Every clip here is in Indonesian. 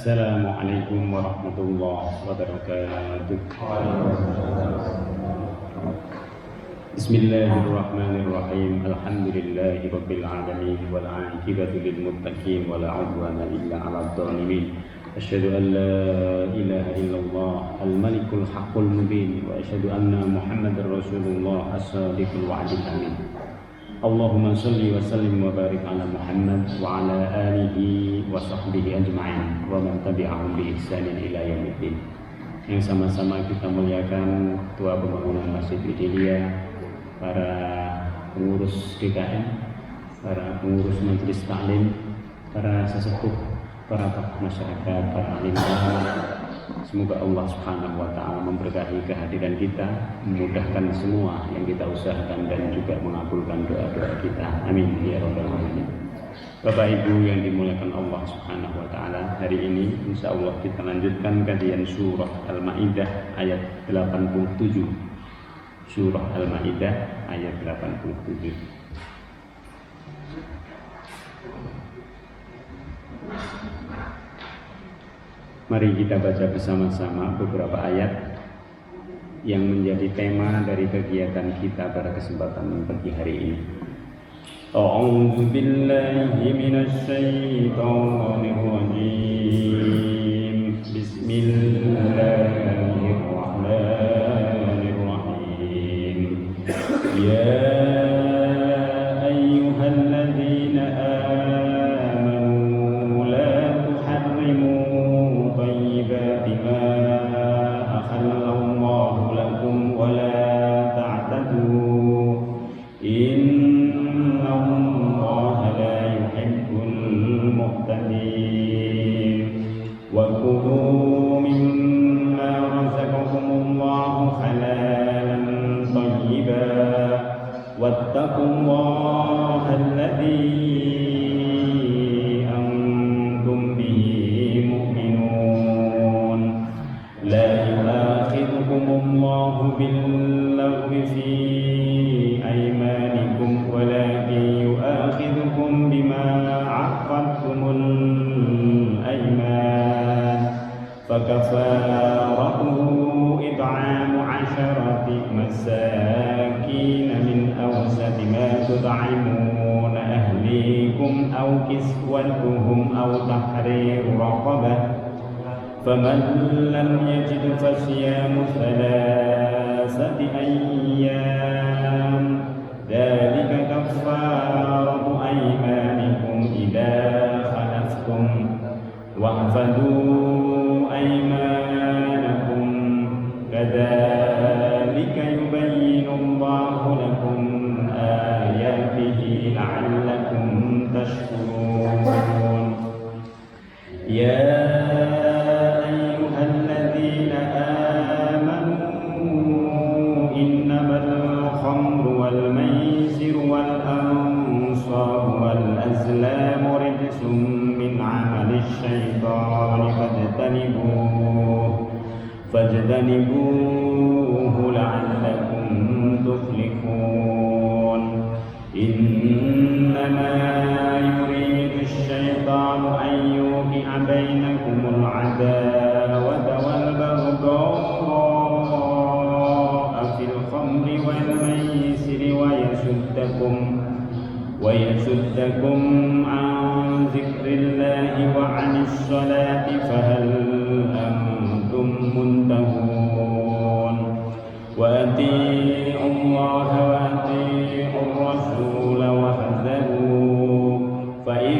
Assalamualaikum warahmatullahi wabarakatuh. Bismillahirrahmanirrahim. Alhamdulillahi rabbil alamin wal 'aqibatu lil muttaqin wa la 'udwana illa 'alal zalimin. Asyhadu an la ilaha illallah al-malikul haqqul mubin wa asyhadu anna Muhammadar rasulullah as-sadiqul wa'dil amin. Allahumma salli wa sallim wa barik ala Muhammad wa ala alihi wa sahbihi ajma'in wa man tabi'ahum bi ihsanin ila yaumiddin. Yang sama-sama kita muliakan Ketua Pembangunan Masjid Idiliyah, para pengurus DKM, para pengurus Majelis Taklim, para sesepuh, para tokoh masyarakat, para alim ulama. Semoga Allah Subhanahu wa taala memberkahi kehadiran kita, memudahkan semua yang kita usahakan dan juga mengabulkan doa-doa kita. Amin ya rabbal alamin. Bapak Ibu yang dimuliakan Allah Subhanahu wa taala, hari ini insyaallah kita lanjutkan kajian surah Al-Maidah ayat 87. Surah Al-Maidah ayat 87. Mari kita baca bersama-sama beberapa ayat yang menjadi tema dari kegiatan kita pada kesempatan pagi hari ini. A'udzu billahi minasy syaithanir rajim. Bismillahirrahmanirrahim. Ya فمن لم يجد فصيام 3 أيام ذلك كفارة أيمانكم إذا خلفتم واحفظوا أيمانكم كذلك يبين الله لكم آياته لعلكم تشكرون. فاجتنبوه لعلكم تفلحون. إنما يريد الشيطان أن يوقع بينكم العداوة والبغضاء في الخمر والميسر ويصدكم عن ذكر الله وعن الصلاة فهل أنتم منتهون. وأطيعوا الله وأطيعوا الرسول واحذروا فإن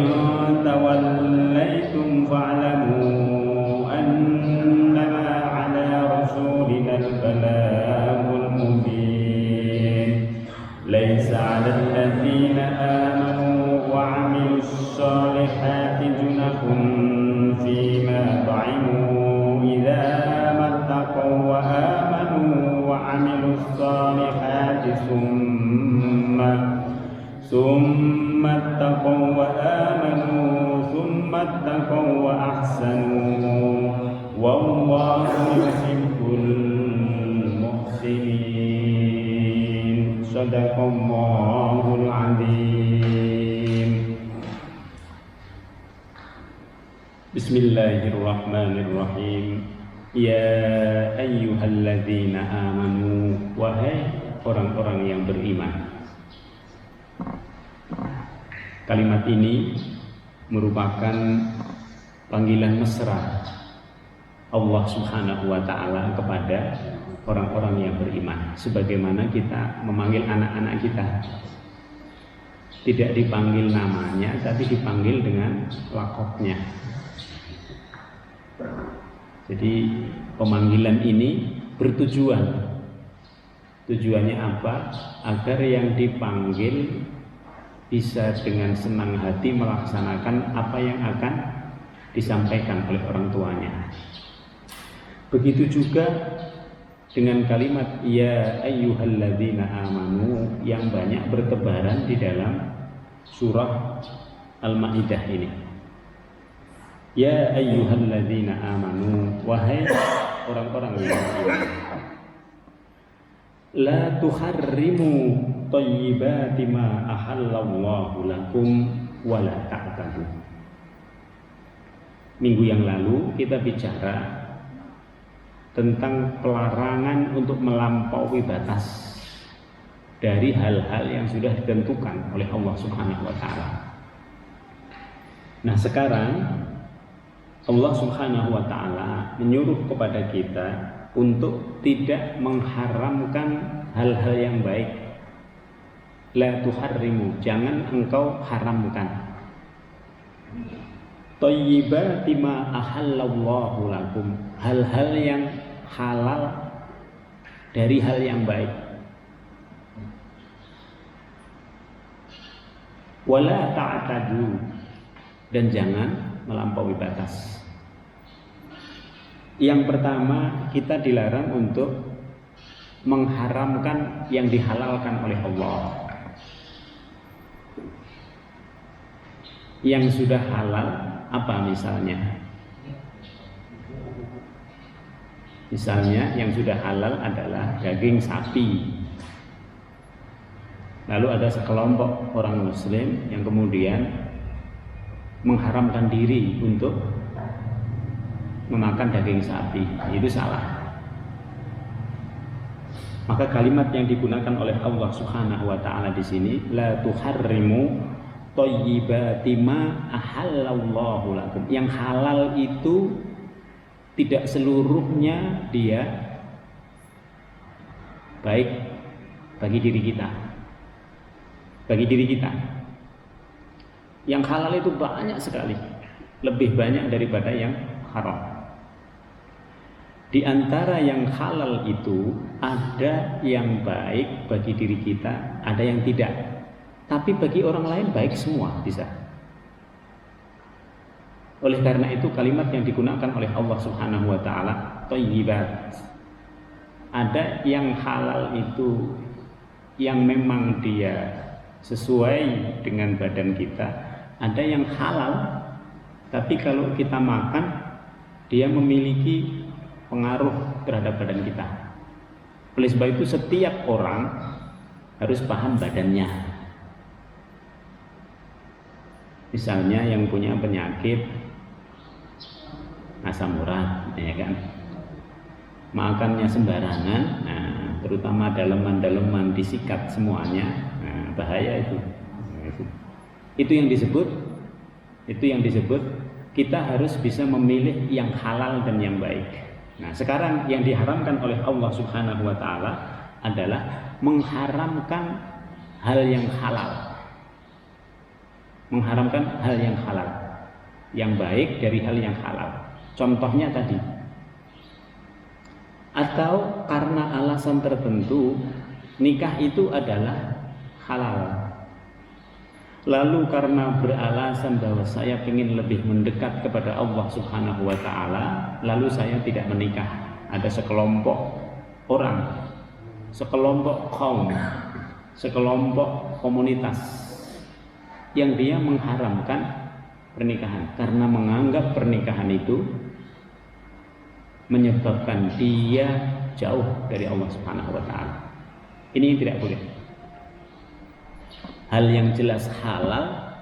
توليتم فاعلموا أنما على رسولنا البلاغ المبين. ليس على الذين آمنوا وعملوا الصالحات جناح فيما طعموا إذا ما اتقوا وآمنوا وعملوا الصالحات ثم اتقوا وآمنوا ثم اتقوا وأحسنوا والله يحب المحسنين. صدق الله العظيم. Bismillahirrahmanirrahim. Ya ayyuhalladzina amanu, wahai orang-orang yang beriman. Kalimat ini merupakan panggilan mesra Allah Subhanahu wa taala kepada orang-orang yang beriman, sebagaimana kita memanggil anak-anak kita. Tidak dipanggil namanya, tapi dipanggil dengan lakopnya. Jadi pemanggilan ini bertujuan. Tujuannya apa? Agar yang dipanggil bisa dengan senang hati melaksanakan apa yang akan disampaikan oleh orang tuanya. Begitu juga dengan kalimat ya ayyuhalladzina amanu yang banyak bertebaran di dalam surah Al-Maidah ini. Ya ayyuhalladzina amanu, wahai orang-orang yang beriman. La tuharrimu thayyibati ma ahallallahu lakum wa la ta'tadu. Minggu yang lalu kita bicara tentang pelarangan untuk melampaui batas dari hal-hal yang sudah ditentukan oleh Allah Subhanahu wa taala. Nah, sekarang Allah Subhanahu wa taala menyuruh kepada kita untuk tidak mengharamkan hal-hal yang baik. La tuharrimu, jangan engkau haramkan. Thayyibati ma ahallallahu lakum, hal-hal yang halal dari hal yang baik. Wala ta'tadu, dan jangan melampaui batas. Yang pertama, kita dilarang untuk mengharamkan yang dihalalkan oleh Allah. Yang sudah halal apa misalnya? Misalnya yang sudah halal adalah daging sapi. Lalu ada sekelompok orang muslim yang kemudian mengharamkan diri untuk memakan daging sapi. Itu salah. Maka kalimat yang digunakan oleh Allah Subhanahu wa taala di sini, la tuharrimu thayyibati ma ahallallahu lakum. Yang halal itu tidak seluruhnya dia baik bagi diri kita. Bagi diri kita. Yang halal itu banyak sekali, lebih banyak daripada yang haram. Di antara yang halal itu ada yang baik bagi diri kita, ada yang tidak. Tapi bagi orang lain baik semua bisa. Oleh karena itu kalimat yang digunakan oleh Allah Subhanahu wa taala thayyibat. Ada yang halal itu yang memang dia sesuai dengan badan kita. Ada yang halal tapi kalau kita makan dia memiliki pengaruh terhadap badan kita. Oleh sebab itu setiap orang harus paham badannya. Misalnya yang punya penyakit asam urat, ya kan, makannya sembarangan, nah, terutama daleman-daleman disikat semuanya, nah, bahaya itu. Itu yang disebut kita harus bisa memilih yang halal dan yang baik. Nah, sekarang yang diharamkan oleh Allah Subhanahu wa taala adalah mengharamkan hal yang halal. Mengharamkan hal yang halal, yang baik dari hal yang halal. Contohnya tadi. Atau karena alasan tertentu nikah itu adalah halal. Lalu karena beralasan bahwa saya ingin lebih mendekat kepada Allah Subhanahu wa taala, lalu saya tidak menikah. Ada sekelompok orang, sekelompok kaum, sekelompok komunitas yang dia mengharamkan pernikahan karena menganggap pernikahan itu menyebabkan dia jauh dari Allah Subhanahu wa taala. Ini yang tidak boleh. Hal yang jelas halal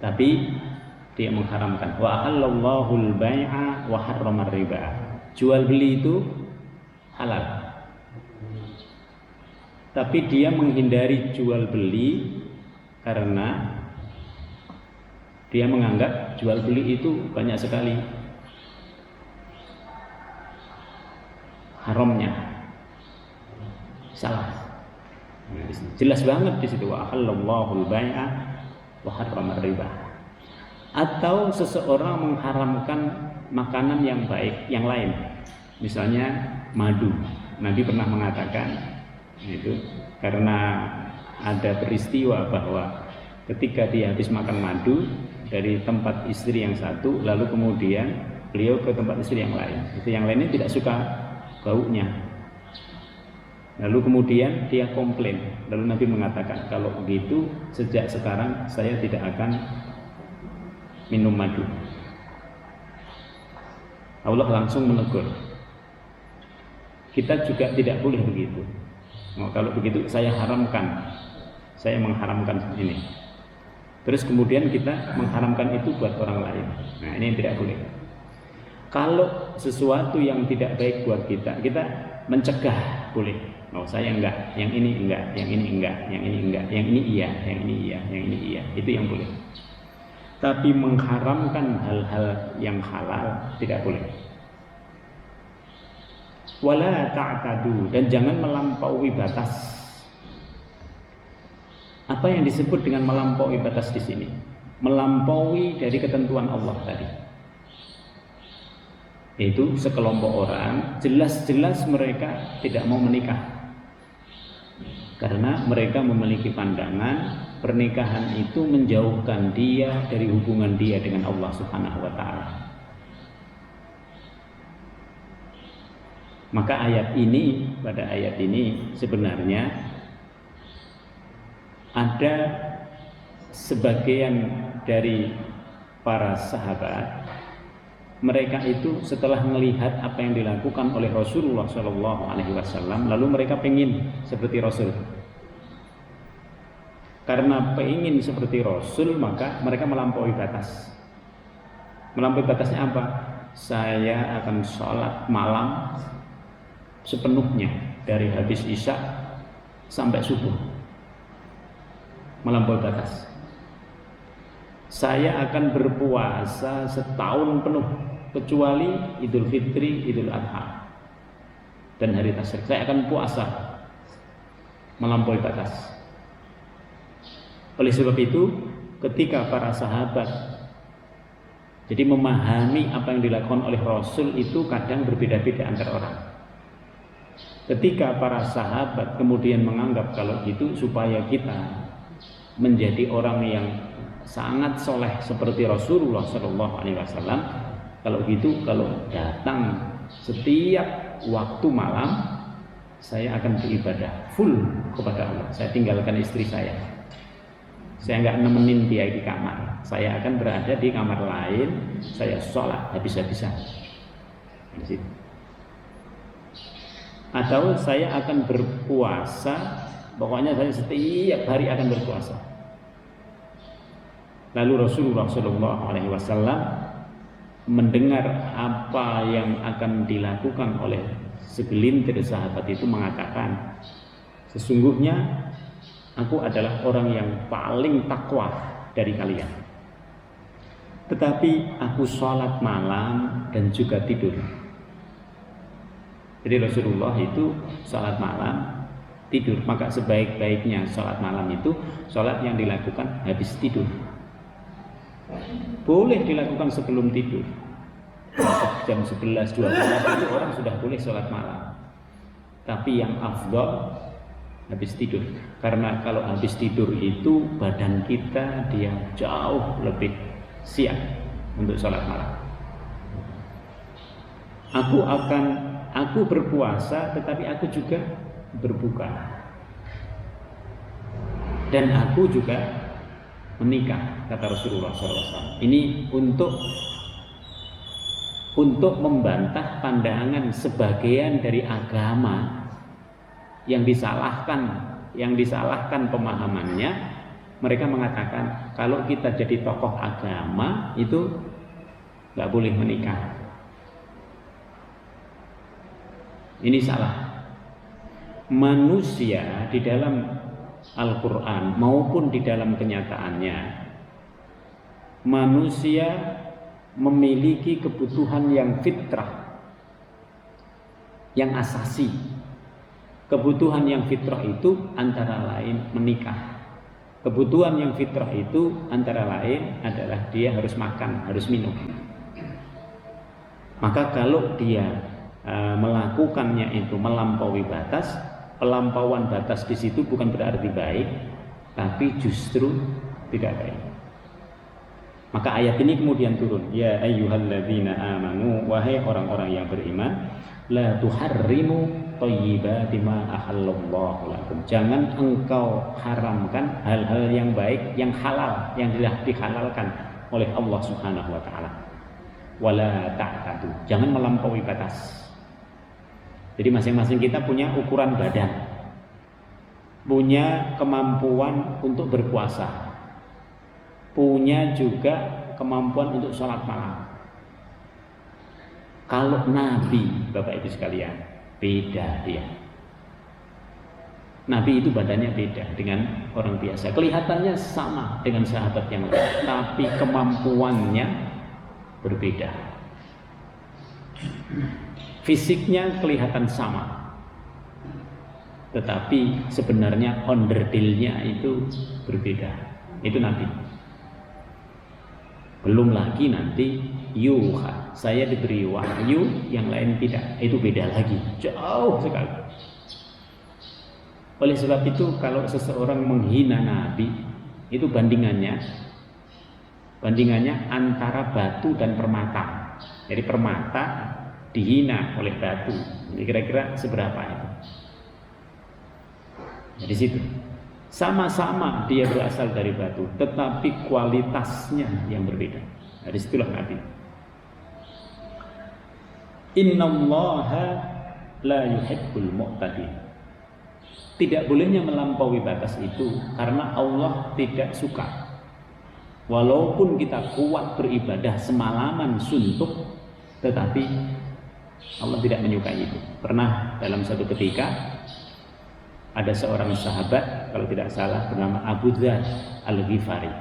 tapi dia mengharamkan. Wa ahallallahu al-bai'a wa harrama riba. Jual beli itu halal. Tapi dia menghindari jual beli karena dia menganggap jual beli itu banyak sekali haramnya. Salah. Jelas banget di situ wa ahallallahu al-bai'a wa harrama riba. Atau seseorang mengharamkan makanan yang baik yang lain. Misalnya madu. Nabi pernah mengatakan itu karena ada peristiwa bahwa ketika dia habis makan madu dari tempat istri yang satu, lalu kemudian beliau ke tempat istri yang lain. Istri yang lainnya tidak suka baunya. Lalu kemudian dia komplain. Lalu Nabi mengatakan, kalau begitu sejak sekarang saya tidak akan minum madu. Allah langsung menegur. Kita juga tidak boleh begitu. Kalau begitu saya haramkan, saya mengharamkan ini. Terus kemudian kita mengharamkan itu buat orang lain. Nah, ini yang tidak boleh. Kalau sesuatu yang tidak baik buat kita, kita mencegah boleh. Oh, saya enggak, yang ini enggak, yang ini enggak, yang ini enggak, yang ini iya, yang ini iya, yang ini iya. Itu yang boleh. Tapi mengharamkan hal-hal yang halal tidak boleh. Wala ta'tadu, dan jangan melampaui batas. Apa yang disebut dengan melampaui batas di sini? Melampaui dari ketentuan Allah tadi. Yaitu sekelompok orang jelas-jelas mereka tidak mau menikah. Karena mereka memiliki pandangan pernikahan itu menjauhkan dia dari hubungan dia dengan Allah Subhanahu wa taala. Maka pada ayat ini sebenarnya ada sebagian dari para sahabat, mereka itu setelah melihat apa yang dilakukan oleh Rasulullah SAW, lalu mereka pengen seperti Rasul. Karena pengen seperti Rasul, maka mereka melampaui batas. Melampaui batasnya apa? Saya akan sholat malam sepenuhnya dari habis isya sampai subuh. Melampaui batas. Saya akan berpuasa setahun penuh kecuali Idul Fitri, Idul Adha dan hari tasyrik. Saya akan puasa. Melampaui batas. Oleh sebab itu, ketika para sahabat jadi memahami apa yang dilakukan oleh Rasul itu kadang berbeda-beda antara orang. Ketika para sahabat kemudian menganggap kalau gitu supaya kita menjadi orang yang sangat soleh seperti Rasulullah SAW, kalau gitu, kalau datang setiap waktu malam saya akan beribadah full kepada Allah. Saya tinggalkan istri saya. Saya nggak nemenin dia di kamar. Saya akan berada di kamar lain. Saya sholat habis-habisan. Atau saya akan berpuasa. Pokoknya saya setiap hari akan berpuasa. Lalu Rasulullah SAW mendengar apa yang akan dilakukan oleh segelintir sahabat itu mengatakan, sesungguhnya aku adalah orang yang paling takwa dari kalian. Tetapi aku sholat malam dan juga tidur. Jadi Rasulullah itu sholat malam, tidur. Maka sebaik-baiknya sholat malam itu sholat yang dilakukan habis tidur. Boleh dilakukan sebelum tidur. Jam 11, 12 itu orang sudah boleh sholat malam. Tapi yang afdal habis tidur. Karena kalau habis tidur itu badan kita dia jauh lebih siap untuk sholat malam. Aku berpuasa tetapi aku juga berbuka. Dan aku juga menikah, kata Rasulullah SAW. Ini untuk membantah pandangan sebagian dari agama yang disalahkan pemahamannya mereka mengatakan kalau kita jadi tokoh agama itu nggak boleh menikah. Ini salah. Manusia di dalam Al-Quran maupun di dalam kenyataannya, manusia memiliki kebutuhan yang fitrah, yang asasi. Kebutuhan yang fitrah itu antara lain menikah. Kebutuhan yang fitrah itu antara lain adalah dia harus makan, harus minum. Maka kalau dia melakukannya itu melampaui batas, pelampauan batas di situ bukan berarti baik, tapi justru tidak baik. Maka ayat ini kemudian turun, ya ayyuhalladzina amanu, wahai orang-orang yang beriman, la tuharrimu thayyibati ma ahallallahu lakum. Jangan engkau haramkan hal-hal yang baik, yang halal, yang telah dihalalkan oleh Allah Subhanahu wa taala. Wala ta'tadu. Jangan melampaui batas. Jadi masing-masing kita punya ukuran badan, punya kemampuan untuk berpuasa, punya juga kemampuan untuk sholat malam. Kalau Nabi, Bapak Ibu sekalian, beda dia. Nabi itu badannya beda dengan orang biasa. Kelihatannya sama dengan sahabat yang lain, tapi kemampuannya berbeda. Fisiknya kelihatan sama, tetapi sebenarnya onderdilnya itu berbeda. Itu Nabi. Belum lagi nanti yuha, saya diberi wahyu, yang lain tidak. Itu beda lagi, jauh sekali. Oleh sebab itu kalau seseorang menghina Nabi, itu bandingannya antara batu dan permata. Jadi permata dihina oleh batu. Jadi kira-kira seberapa itu? Di situ. Sama-sama dia berasal dari batu, tetapi kualitasnya yang berbeda. Dari situlah Nabi. Innallaha la yuhibbul mu'tadin. Tidak bolehnya melampaui batas itu karena Allah tidak suka. Walaupun kita kuat beribadah semalaman suntuk, tetapi Allah tidak menyukai itu. Pernah dalam satu ketika ada seorang sahabat, kalau tidak salah bernama Abu Dzar Al-Ghifari.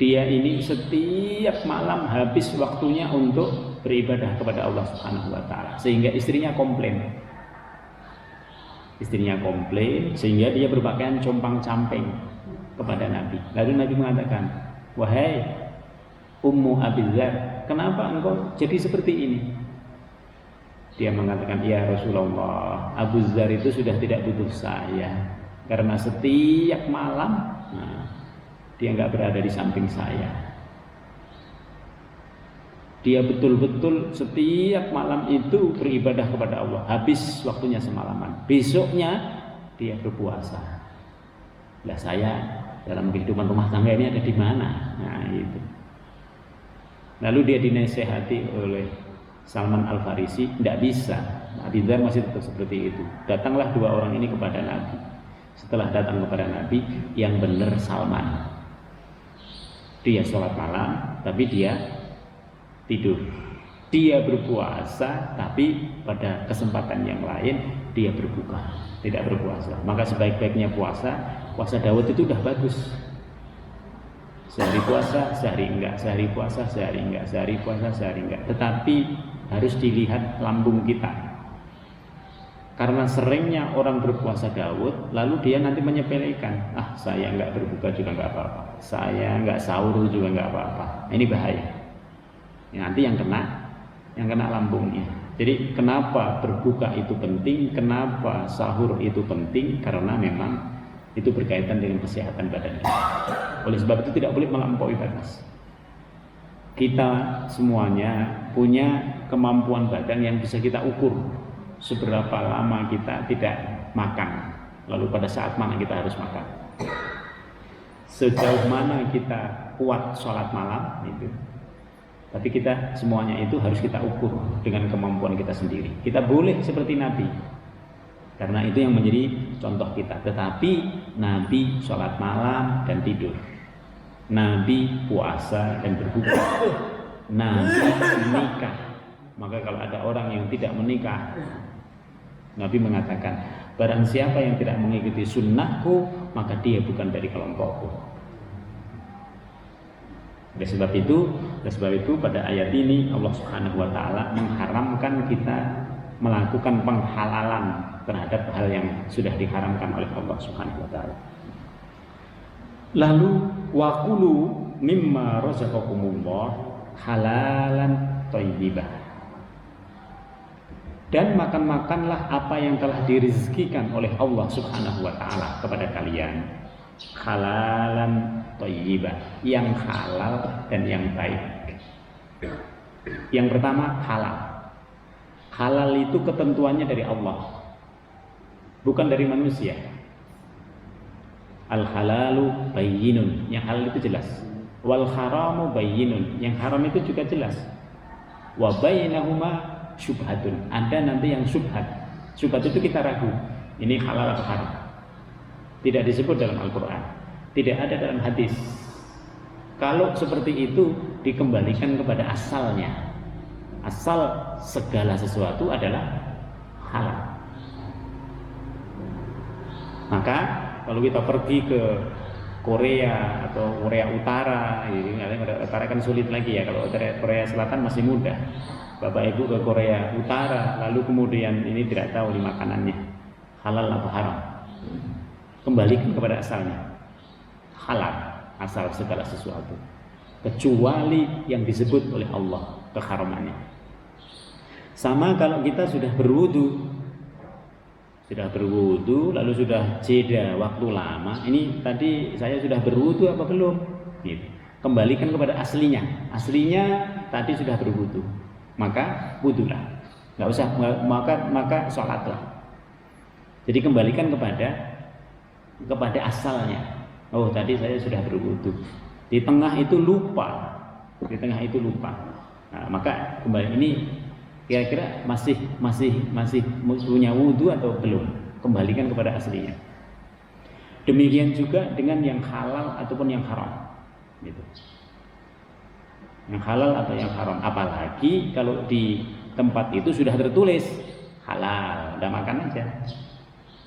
Dia ini setiap malam habis waktunya untuk beribadah kepada Allah Subhanahu wa taala, sehingga istrinya komplain. Sehingga dia berpakaian compang-camping kepada Nabi. Lalu Nabi mengatakan, "Wahai Ummu Abi Dzar, kenapa engkau jadi seperti ini?" Dia mengatakan, "Ya Rasulullah, Abu Dzar itu sudah tidak butuh saya karena setiap malam dia nggak berada di samping saya. Dia betul-betul setiap malam itu beribadah kepada Allah, habis waktunya semalaman. Besoknya dia berpuasa. Lah saya dalam kehidupan rumah tangga ini ada di mana?" Nah itu. Lalu dia dinasehati oleh Salman Al-Farisi, tidak bisa. Abi Dzar masih tetap seperti itu. Datanglah dua orang ini kepada Nabi. Setelah datang kepada Nabi, yang benar Salman. Dia sholat malam, tapi dia tidur. Dia berpuasa, tapi pada kesempatan yang lain dia berbuka, tidak berpuasa. Maka sebaik-baiknya puasa Daud itu udah bagus. Sehari puasa, sehari enggak, sehari puasa, sehari enggak, sehari puasa, sehari enggak. Tetapi harus dilihat lambung kita. Karena seringnya orang berpuasa Daud, lalu dia nanti menyepelekan, saya enggak berbuka juga enggak apa-apa, saya enggak sahur juga enggak apa-apa. Ini bahaya. Nanti yang kena lambungnya. Jadi kenapa berbuka itu penting, kenapa sahur itu penting? Karena memang itu berkaitan dengan kesehatan badan kita. Oleh sebab itu tidak boleh melampaui batas. Kita semuanya punya kemampuan badan yang bisa kita ukur seberapa lama kita tidak makan, lalu pada saat mana kita harus makan, sejauh mana kita kuat sholat malam itu. Tapi kita semuanya itu harus kita ukur dengan kemampuan kita sendiri. Kita boleh seperti Nabi, Karena itu yang menjadi contoh kita. Tetapi Nabi sholat malam dan tidur, Nabi puasa dan berbuka, Nabi menikah. Maka kalau ada orang yang tidak menikah, Nabi mengatakan, barang siapa yang tidak mengikuti sunnahku, maka dia bukan dari kelompokku. Oleh sebab itu pada ayat ini Allah Subhanahu wa taala mengharamkan kita melakukan penghalalan terhadap hal yang sudah diharamkan oleh Allah Subhanahu wa taala. Lalu waqulu mimma razaqakumullah halalan thayyiban. Dan makan-makanlah apa yang telah dirizkikan oleh Allah Subhanahu wa taala kepada kalian, halalan thayyiban, yang halal dan yang baik. Yang pertama halal. Halal itu ketentuannya dari Allah, bukan dari manusia. Al halalu bayyinun, yang halal itu jelas. Wal haramu bayyinun, yang haram itu juga jelas. Wa bainahuma syubhatun, ada nanti yang syubhat. Syubhat itu kita ragu, ini halal atau haram. Tidak disebut dalam Al-Quran, tidak ada dalam hadis. Kalau seperti itu dikembalikan kepada asalnya. Asal segala sesuatu adalah halal. Maka kalau kita pergi ke Korea atau Korea Utara, Korea Utara kan sulit lagi ya. Kalau Korea Selatan masih mudah. Bapak Ibu ke Korea Utara, lalu kemudian ini tidak tahu di makanannya halal atau haram. Kembalikan kepada asalnya. Halal, asal segala sesuatu. Kecuali yang disebut oleh Allah keharamannya. Sama kalau kita sudah berwudu lalu sudah jeda waktu lama, ini tadi saya sudah berwudu apa belum? Gitu. Kembalikan kepada aslinya. Aslinya tadi sudah berwudu, maka wudulah. Nggak usah, maka sholatlah. Jadi kembalikan kepada asalnya. Oh, tadi saya sudah berwudu. Di tengah itu lupa. Nah, maka kembali ini kira-kira masih punya wudu atau belum? Kembalikan kepada aslinya. Demikian juga dengan yang halal ataupun yang haram. Gitu. Yang halal atau yang haram. Apalagi kalau di tempat itu sudah tertulis halal, udah makan aja.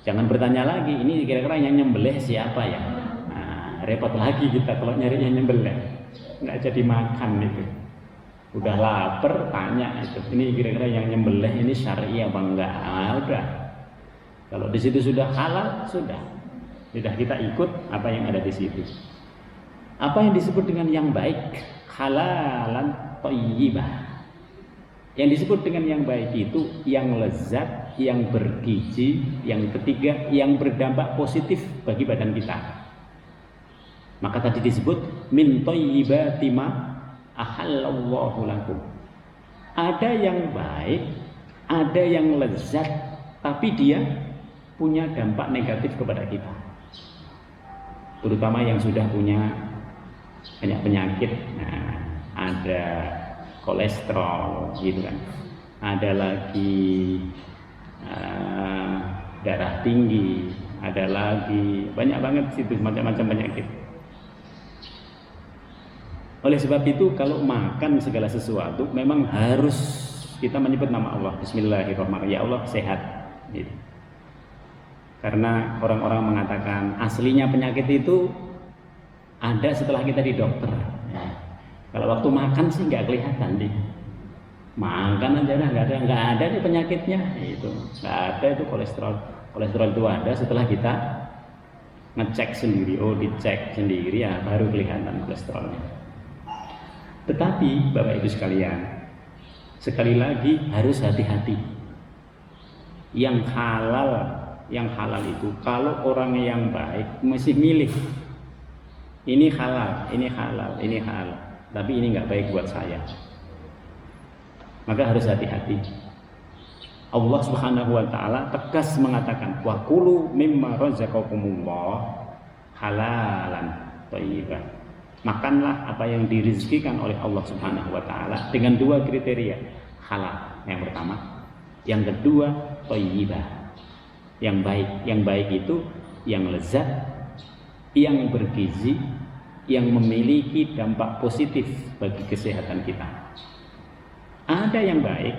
Jangan bertanya lagi, ini kira-kira yang nyembelih siapa ya? Nah, repot lagi kita kalau nyari yang nyembelih, nggak jadi makan itu. Udah lapar tanya itu, ini kira-kira yang nyembelih ini syar'i apa enggak? Nah, udah. Kalau di situ sudah halal, sudah kita ikut apa yang ada di situ. Apa yang disebut dengan yang baik? Halalan thayyibah. Yang disebut dengan yang baik itu yang lezat, yang bergizi, yang ketiga yang berdampak positif bagi badan kita. Maka tadi disebut min thayyibati ma ahallallahu lakum. Ada yang baik, ada yang lezat, tapi dia punya dampak negatif kepada kita. Terutama yang sudah punya banyak penyakit. Nah, ada kolesterol gitu kan. Ada lagi darah tinggi, ada lagi banyak banget situ macam-macam penyakit. Oleh sebab itu kalau makan segala sesuatu memang harus kita menyebut nama Allah. Bismillahirrahmanirrahim. Ya Allah sehat. Gitu. Karena orang-orang mengatakan aslinya penyakit itu ada setelah kita di dokter. Ya. Kalau waktu makan sih nggak kelihatan nih. Makan aja nggak ada nih penyakitnya. Itu nggak ada itu kolesterol. Kolesterol itu ada setelah kita ngecek sendiri. Oh dicek sendiri ya baru kelihatan kolesterolnya. Tetapi Bapak Ibu sekalian, sekali lagi harus hati-hati. Yang halal itu kalau orang yang baik masih milih ini halal, ini halal, ini halal, tapi ini nggak baik buat saya, maka harus hati-hati. Allah Subhanahu wa taala tegas mengatakan wa kulu mimma razaqakumullah halalan thayyiban. Makanlah apa yang dirizkikan oleh Allah Subhanahu wa taala dengan dua kriteria, halal yang pertama, yang kedua thayyibah. Yang baik itu yang lezat, yang bergizi, yang memiliki dampak positif bagi kesehatan kita. Ada yang baik,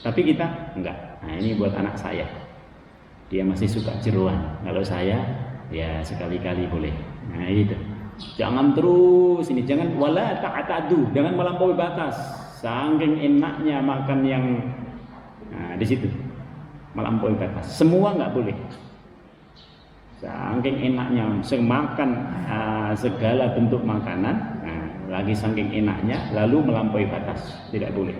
tapi kita enggak. Nah, ini buat anak saya. Dia masih suka jeroan. Kalau saya, ya sekali-kali boleh. Nah, itu. Jangan terus ini, jangan wala ta'tadu, jangan melampaui batas. Saking enaknya makan yang di situ. Melampaui batas. Semua enggak boleh. Saking enaknya semakan segala bentuk makanan, lagi saking enaknya lalu melampaui batas, tidak boleh.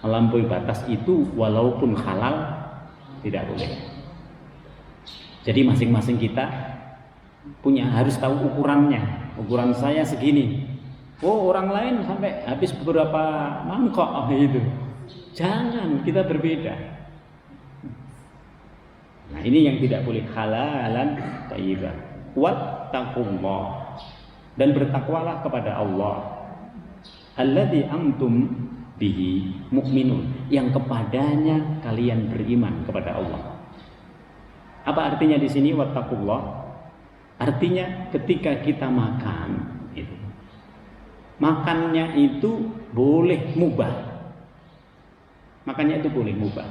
Melampaui batas itu walaupun halal tidak boleh. Jadi masing-masing kita harus tahu ukurannya. Ukuran saya segini. Oh, orang lain sampai habis beberapa mangkok gitu. Jangan, kita berbeda. Nah, ini yang tidak boleh, halalan thayyiban. Wattaqullah, dan bertakwalah kepada Allah. Alladzi antum bihi mu'minun, yang kepadanya kalian beriman kepada Allah. Apa artinya di sini wattaqullah? Artinya ketika kita makan, makannya itu boleh mubah. Makannya itu boleh mubah.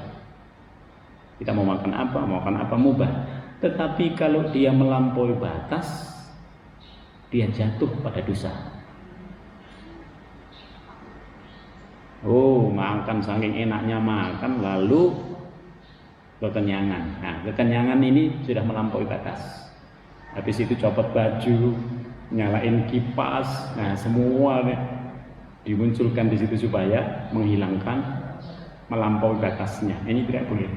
Kita mau makan apa mubah. Tetapi kalau dia melampaui batas, dia jatuh pada dosa. Oh, makan saking enaknya makan lalu kekenyangan. Nah, kekenyangan ini sudah melampaui batas. Habis itu copot baju, nyalain kipas, nah semua dimunculkan di situ supaya menghilangkan melampaui batasnya. Ini tidak boleh.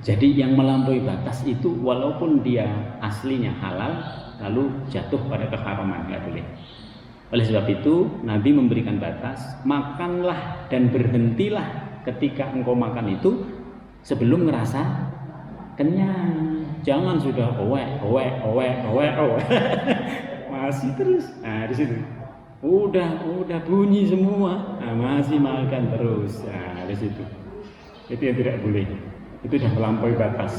Jadi yang melampaui batas itu walaupun dia aslinya halal lalu jatuh pada keharaman, nggak boleh. Oleh sebab itu Nabi memberikan batas, makanlah dan berhentilah ketika engkau makan itu sebelum ngerasa kenyang. Jangan sudah masih terus. Nah, di situ udah bunyi semua, nah, masih makan terus. Nah, di situ itu yang tidak boleh. Itu sudah melampaui batas.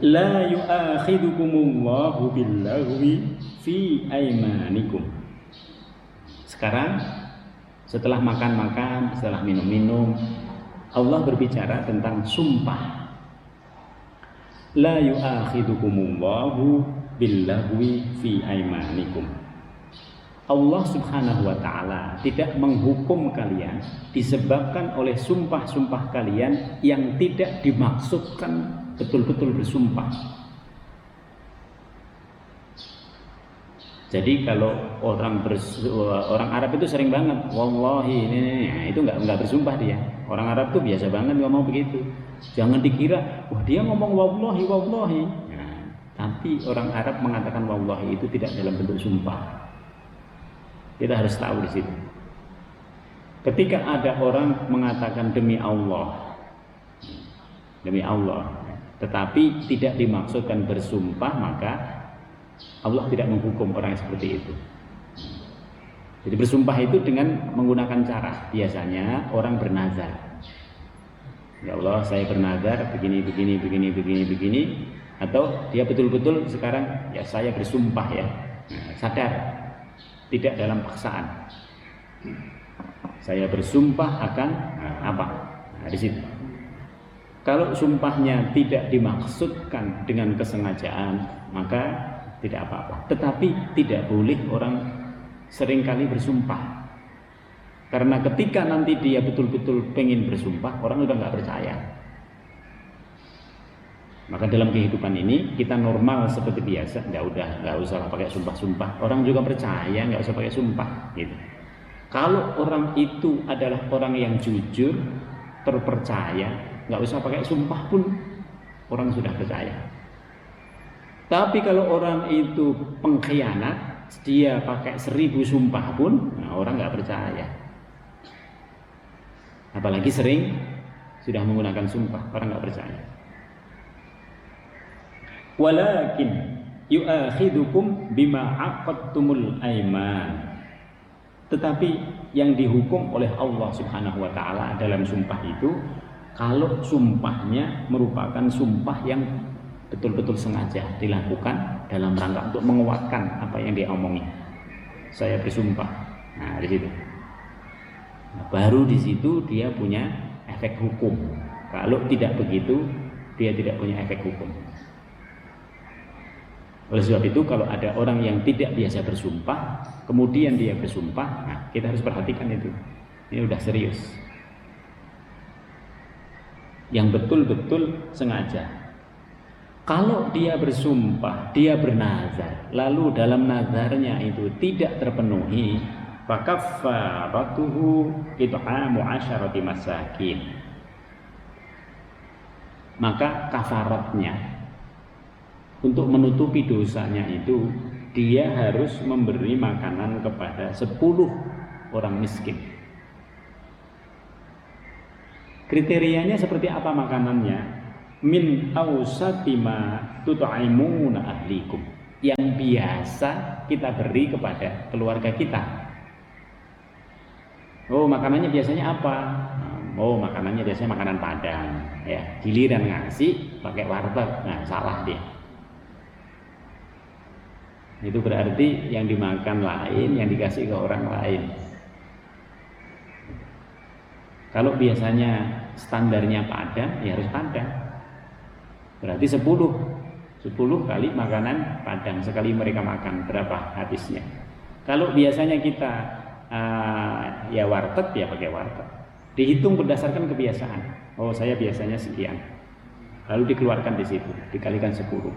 La yu'akhidukumullahu billaghwi fi aymanikum. Sekarang setelah makan-makan, setelah minum-minum, Allah berbicara tentang sumpah. La yu'akhidukumullahu billaghwi fi aymanikum. Allah Subhanahu wa ta'ala tidak menghukum kalian disebabkan oleh sumpah-sumpah kalian yang tidak dimaksudkan betul-betul bersumpah. Jadi kalau orang Arab itu sering banget wallahi ini, itu enggak bersumpah dia. Orang Arab tuh biasa banget ngomong begitu. Jangan dikira wah dia ngomong wallahi. Nah, tapi orang Arab mengatakan wallahi itu tidak dalam bentuk sumpah. Kita harus tahu di situ. Ketika ada orang mengatakan demi Allah, tetapi tidak dimaksudkan bersumpah, maka Allah tidak menghukum orang yang seperti itu. Jadi bersumpah itu dengan menggunakan cara, biasanya orang bernazar. Ya Allah, saya bernazar begini, atau dia betul-betul sekarang ya saya bersumpah ya, sadar. Tidak dalam paksaan. Saya bersumpah akan apa? Nah, di situ. Kalau sumpahnya tidak dimaksudkan dengan kesengajaan, maka tidak apa-apa. Tetapi tidak boleh orang seringkali bersumpah. Karena ketika nanti dia betul-betul pengen bersumpah, orang udah nggak percaya. Maka dalam kehidupan ini kita normal seperti biasa, nggak usah pakai sumpah-sumpah. Orang juga percaya, nggak usah pakai sumpah. Gitu. Kalau orang itu adalah orang yang jujur, terpercaya, nggak usah pakai sumpah pun orang sudah percaya. Tapi kalau orang itu pengkhianat, dia pakai 1000 sumpah pun, nah orang nggak percaya. Apalagi sering sudah menggunakan sumpah, orang nggak percaya. Walakin yu'akhidukum bima aqadtumul aiman. Tetapi yang dihukum oleh Allah Subhanahu wa taala dalam sumpah itu, kalau sumpahnya merupakan sumpah yang betul-betul sengaja dilakukan dalam rangka untuk menguatkan apa yang dia omongin. Saya bersumpah. Nah, di situ. Nah, baru di situ dia punya efek hukum. Kalau tidak begitu, dia tidak punya efek hukum. Oleh sebab itu, kalau ada orang yang tidak biasa bersumpah, kemudian dia bersumpah, nah kita harus perhatikan itu. Ini udah serius. Yang betul-betul sengaja. Kalau dia bersumpah, dia bernazar, lalu dalam nazarnya itu tidak terpenuhi, fakaffaratuhu it'amu 'asharati masakin. Maka kafaratnya untuk menutupi dosanya itu, dia harus memberi makanan kepada 10 orang miskin. Kriterianya seperti apa makanannya? Min awsati ma tut'imuna ahlikum. Yang biasa kita beri kepada keluarga kita. Oh, makanannya biasanya apa? Oh, makanannya biasanya makanan Padang, ya. Giliran ngasih pakai warteg. Nah, salah dia. Itu berarti yang dimakan lain, yang dikasih ke orang lain. Kalau biasanya standarnya Padang, ya harus Padang. Berarti 10 kali makanan Padang sekali mereka makan, berapa hadisnya. Kalau biasanya kita ya warteg, ya pakai warteg. Dihitung berdasarkan kebiasaan. Oh, saya biasanya sekian. Lalu dikeluarkan di situ, dikalikan 10.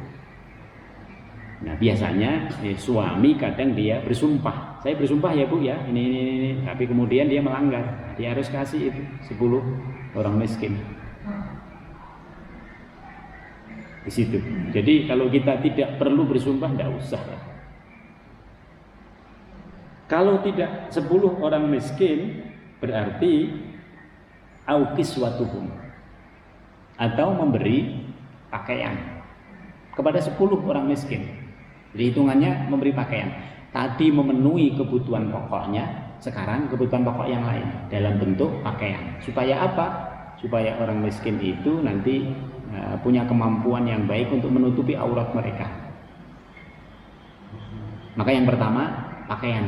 Nah, biasanya suami kadang dia bersumpah, saya bersumpah ya Bu ya, ini. Tapi kemudian dia melanggar, dia harus kasih itu 10 orang miskin. Di situ. Jadi kalau kita tidak perlu bersumpah, tidak usah. Kalau tidak 10 orang miskin, berarti aukiswatuhum, atau memberi pakaian kepada 10 orang miskin. Jadi hitungannya memberi pakaian. Tadi memenuhi kebutuhan pokoknya, sekarang kebutuhan pokok yang lain dalam bentuk pakaian. Supaya apa? Supaya orang miskin itu nanti punya kemampuan yang baik untuk menutupi aurat mereka. Maka yang pertama pakaian,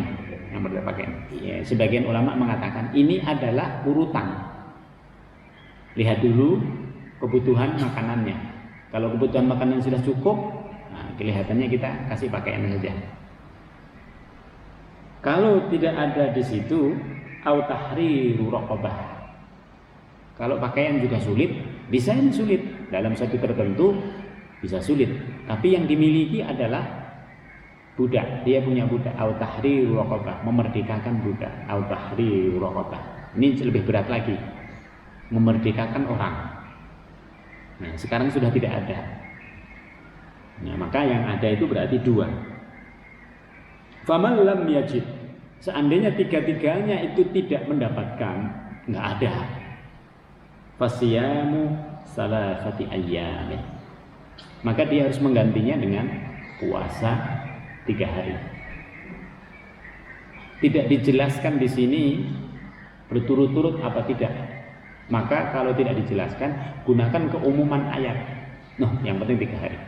yang pertama pakaian. Ya, sebagian ulama mengatakan ini adalah urutan. Lihat dulu kebutuhan makanannya. Kalau kebutuhan makanan sudah cukup, kelihatannya kita kasih pakaian saja. Kalau tidak ada di situ, au tahriru raqabah. Kalau pakaian juga sulit, bisa ini sulit. Dalam satu tertentu bisa sulit. Tapi yang dimiliki adalah budak. Dia punya budak. Au tahriru raqabah, memerdekakan budak. Au tahriru raqabah. Ini lebih berat lagi. Memerdekakan orang. Nah, sekarang sudah tidak ada. Nah, maka yang ada itu berarti 2. Faman lam yajid, seandainya 3-tiganya itu tidak mendapatkan, nggak ada, fasiyamu salasati ayyamin, maka dia harus menggantinya dengan puasa 3 hari. Tidak dijelaskan di sini berturut-turut apa tidak. Maka kalau tidak dijelaskan, gunakan keumuman ayat. Yang penting 3 hari.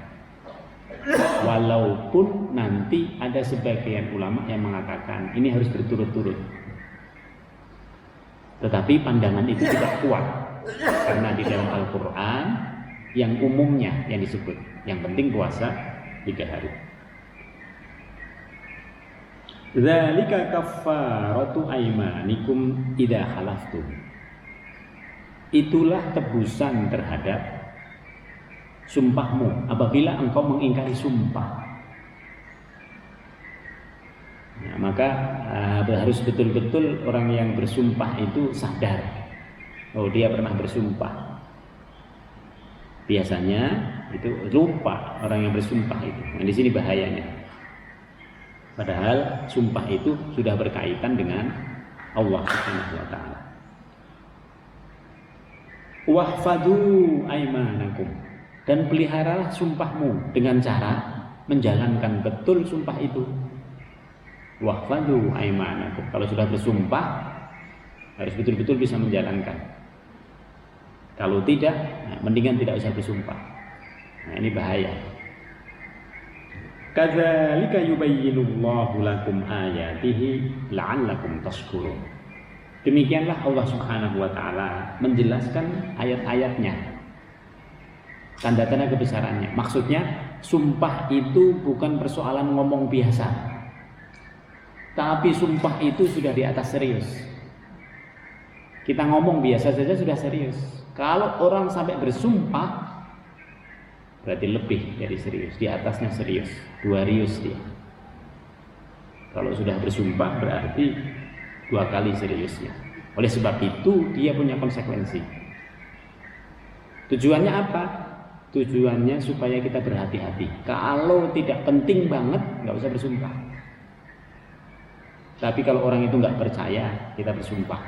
Walaupun nanti ada sebagian ulama yang mengatakan ini harus berturut-turut, tetapi pandangan itu tidak kuat karena di dalam Al-Quran yang umumnya yang disebut, yang penting puasa 3 hari. Dzalika kaffaratu aymanikum idza halaftum. Itulah tebusan terhadap sumpahmu apabila engkau mengingkari sumpah. Nah, maka harus betul-betul orang yang bersumpah itu sadar, oh dia pernah bersumpah. Biasanya itu lupa orang yang bersumpah itu. Nah, di sini bahayanya. Padahal sumpah itu sudah berkaitan dengan Allah Subhanahu wa taala. Wahfadu aymanakum, dan peliharalah sumpahmu dengan cara menjalankan betul sumpah itu. Wahfadhu aimanakum. Kalau sudah bersumpah harus betul-betul bisa menjalankan. Kalau tidak, mendingan tidak usah bersumpah. Nah, ini bahaya. Kadzalika yubayyinullahu lakum ayatihi la'allakum tashkurun. Demikianlah Allah Subhanahu wa taala menjelaskan ayat-ayatnya, tanda-tanda kebesarannya. Maksudnya, sumpah itu bukan persoalan ngomong biasa, tapi sumpah itu sudah di atas serius. Kita ngomong biasa saja sudah serius. Kalau orang sampai bersumpah, berarti lebih dari serius, di atasnya serius, 2 rius dia. Kalau sudah bersumpah berarti 2 kali seriusnya. Oleh sebab itu dia punya konsekuensi. Tujuannya apa? Tujuannya supaya kita berhati-hati. Kalau tidak penting banget, nggak usah bersumpah. Tapi kalau orang itu nggak percaya, kita bersumpah.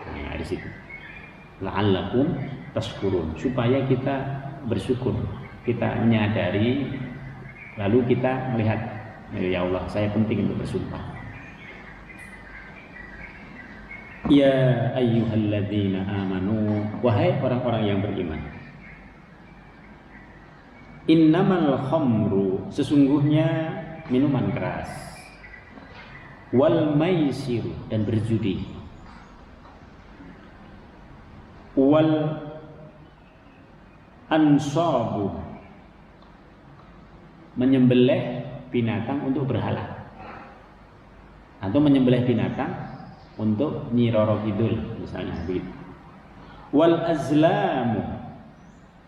Nah, di situ. La'allakum tashkurun, supaya kita bersyukur, kita menyadari, lalu kita melihat, ya Allah, saya penting untuk bersumpah. Ya ayyuhalladzina amanu, wahai orang-orang yang beriman. Innamal khamru, sesungguhnya minuman keras, wal maisiru, dan berjudi, wal ansabu, menyembelih binatang untuk berhala, atau menyembelih binatang untuk Nyi Roro Kidul misalnya begitu. Wal azlamu,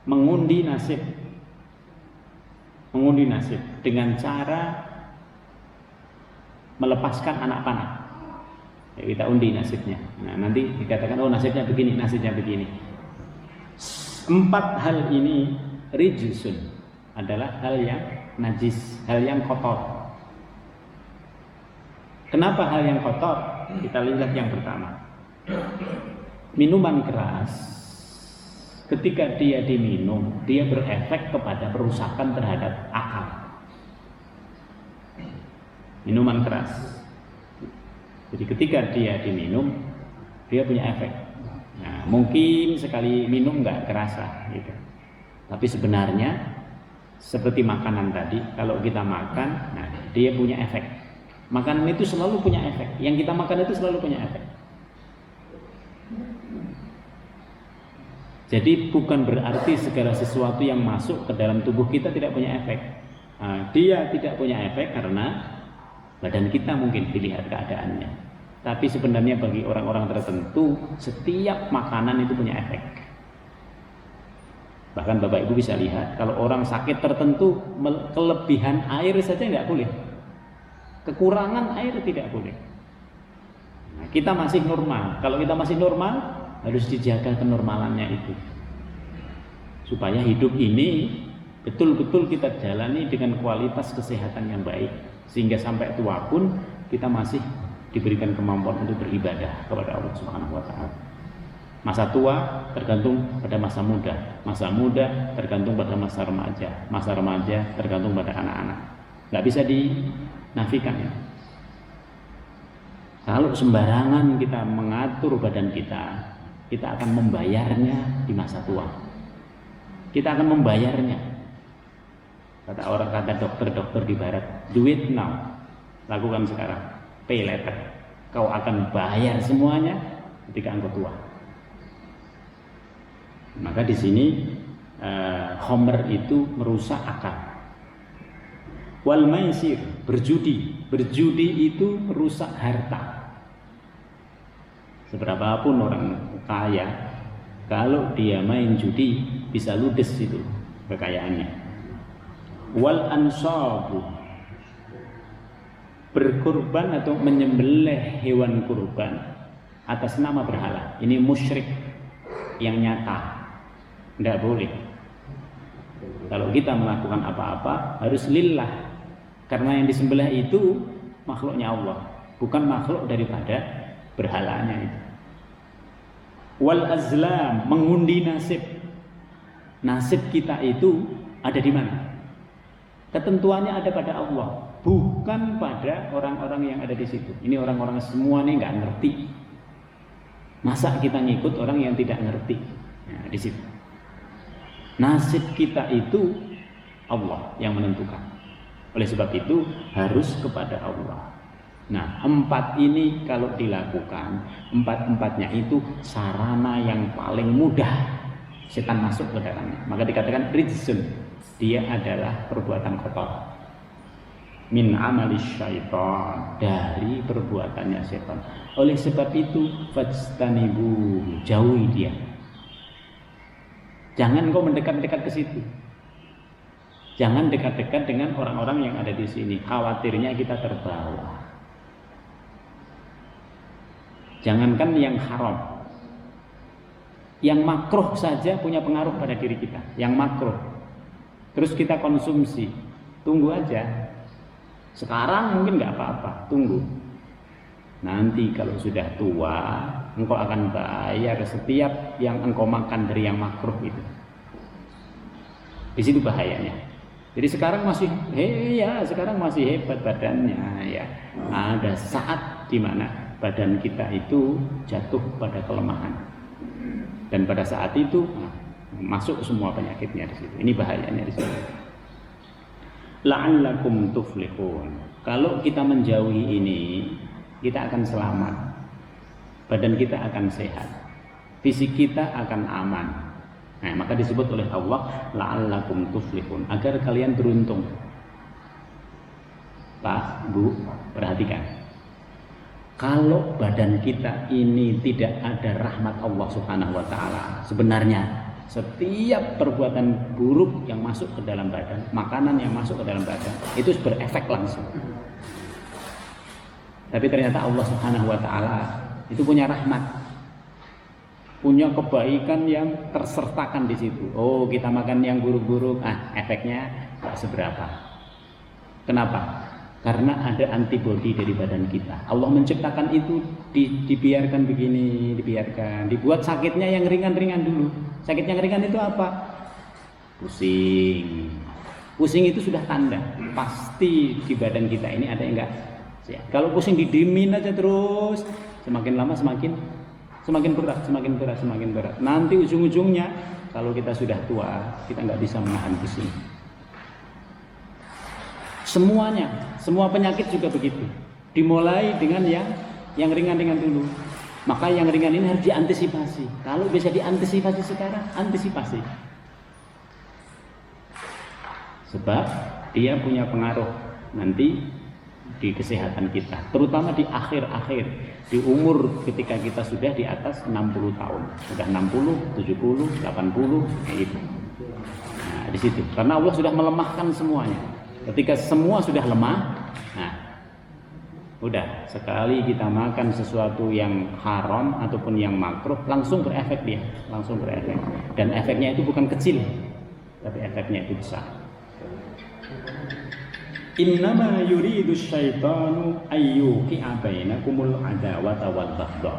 mengundi nasib dengan cara melepaskan anak panah. Ya, kita undi nasibnya. Nah, nanti dikatakan oh nasibnya begini, nasibnya begini. 4 hal ini rijsun, adalah hal yang najis, hal yang kotor. Kenapa hal yang kotor? Kita lihat yang pertama. Minuman keras, ketika dia diminum, dia berefek kepada perusakan terhadap akal. Minuman keras. Jadi ketika dia diminum, dia punya efek. Nah, mungkin sekali minum nggak kerasa gitu. Tapi sebenarnya seperti makanan tadi, kalau kita makan, nah dia punya efek. Makanan itu selalu punya efek. Yang kita makan itu selalu punya efek. Jadi bukan berarti segala sesuatu yang masuk ke dalam tubuh kita tidak punya efek. Nah, dia tidak punya efek karena badan kita mungkin dilihat keadaannya. Tapi sebenarnya bagi orang-orang tertentu, setiap makanan itu punya efek. Bahkan Bapak Ibu bisa lihat, kalau orang sakit tertentu, kelebihan air saja nggak boleh. Kekurangan air tidak boleh. Nah, kita masih normal. Kalau kita masih normal, harus dijaga kenormalannya itu. Supaya hidup ini betul-betul kita jalani dengan kualitas kesehatan yang baik. Sehingga sampai tua pun kita masih diberikan kemampuan untuk beribadah kepada Allah Subhanahu wa taala. Masa tua tergantung pada masa muda, masa muda tergantung pada masa remaja tergantung pada anak-anak. Nggak bisa dinafikan ya. Kalau sembarangan kita mengatur badan kita, kita akan membayarnya di masa tua. Kita akan membayarnya. Kata dokter-dokter di barat, do it now. Lakukan sekarang, pay later. Kau akan bayar semuanya ketika engkau tua. Maka di sini khamr itu merusak akal. Wal maisir, berjudi itu merusak harta. Seberapapun orang kaya, kalau dia main judi bisa ludes itu kekayaannya. Wal ansabu, berkurban atau menyembelih hewan kurban atas nama berhala. Ini musyrik yang nyata. Tidak boleh. Kalau kita melakukan apa-apa harus lillah, karena yang disembelih itu makhluknya Allah, bukan makhluk daripada berhalanya itu. Wal azlam, mengundi nasib. Nasib kita itu ada di mana? Ketentuannya ada pada Allah. bukan pada orang-orang yang ada di situ. Ini orang-orang semua nih nggak ngerti. Masa kita ngikut orang yang tidak ngerti? Nah, di situ. Nasib kita itu Allah yang menentukan. Oleh sebab itu harus kepada Allah. Nah, 4 ini kalau dilakukan, 4-4-nya itu sarana yang paling mudah setan masuk ke dalamnya. Maka dikatakan rijsun, dia adalah perbuatan kotor. Min amalis syaitan, dari perbuatannya setan. Oleh sebab itu fajtanibu, jauhi dia. Jangan kau mendekat-dekat ke situ. Jangan dekat-dekat dengan orang-orang yang ada di sini. Khawatirnya kita terbawa. Jangankan yang haram, yang makruh saja punya pengaruh pada diri kita. Yang makruh, terus kita konsumsi. Tunggu aja. Sekarang mungkin nggak apa-apa, tunggu. Nanti kalau sudah tua, engkau akan bayar setiap yang engkau makan dari yang makruh itu. Di situ bahayanya. Jadi sekarang masih, sekarang masih hebat badannya, ya. Ada saat di mana badan kita itu jatuh pada kelemahan, dan pada saat itu masuk semua penyakitnya di situ. Ini bahayanya di situ. La'allakum tuflihun. Kalau kita menjauhi ini, kita akan selamat. Badan kita akan sehat, fisik kita akan aman. Nah, maka disebut oleh Allah la'allakum tuflihun, agar kalian beruntung. Pak, Bu, perhatikan. Kalau badan kita ini tidak ada rahmat Allah Subhanahu wa taala, sebenarnya setiap perbuatan buruk yang masuk ke dalam badan, makanan yang masuk ke dalam badan, itu berefek langsung. Tapi ternyata Allah Subhanahu wa taala itu punya rahmat, punya kebaikan yang tersertakan di situ. Oh, kita makan yang buruk-buruk, efeknya tak seberapa. Kenapa? Karena ada antibodi dari badan kita. Allah menciptakan itu, dibiarkan begini, dibiarkan. Dibuat sakitnya yang ringan-ringan dulu. Sakit yang ringan itu apa? Pusing. Pusing itu sudah tanda. Pasti di badan kita ini ada yang enggak. Kalau pusing didiemin aja terus, semakin lama semakin berat, semakin berat. Nanti ujung-ujungnya kalau kita sudah tua, kita nggak bisa menahan pusing. Semuanya, semua penyakit juga begitu. Dimulai dengan yang ringan-ringan dulu. Maka yang ringan ini harus diantisipasi. Kalau bisa diantisipasi sekarang, antisipasi. Sebab dia punya pengaruh nanti di kesehatan kita, terutama di akhir-akhir, di umur ketika kita sudah di atas 60 tahun, sudah 60, 70, 80, gitu. Nah, di situ. Karena Allah sudah melemahkan semuanya. Ketika semua sudah lemah, udah, sekali kita makan sesuatu yang haram ataupun yang makruh, langsung berefek dia, langsung berefek. Dan efeknya itu bukan kecil, tapi efeknya itu besar. Innama yuridu syaitanu ayyuqi'a bainakumul adawata wal baghdha.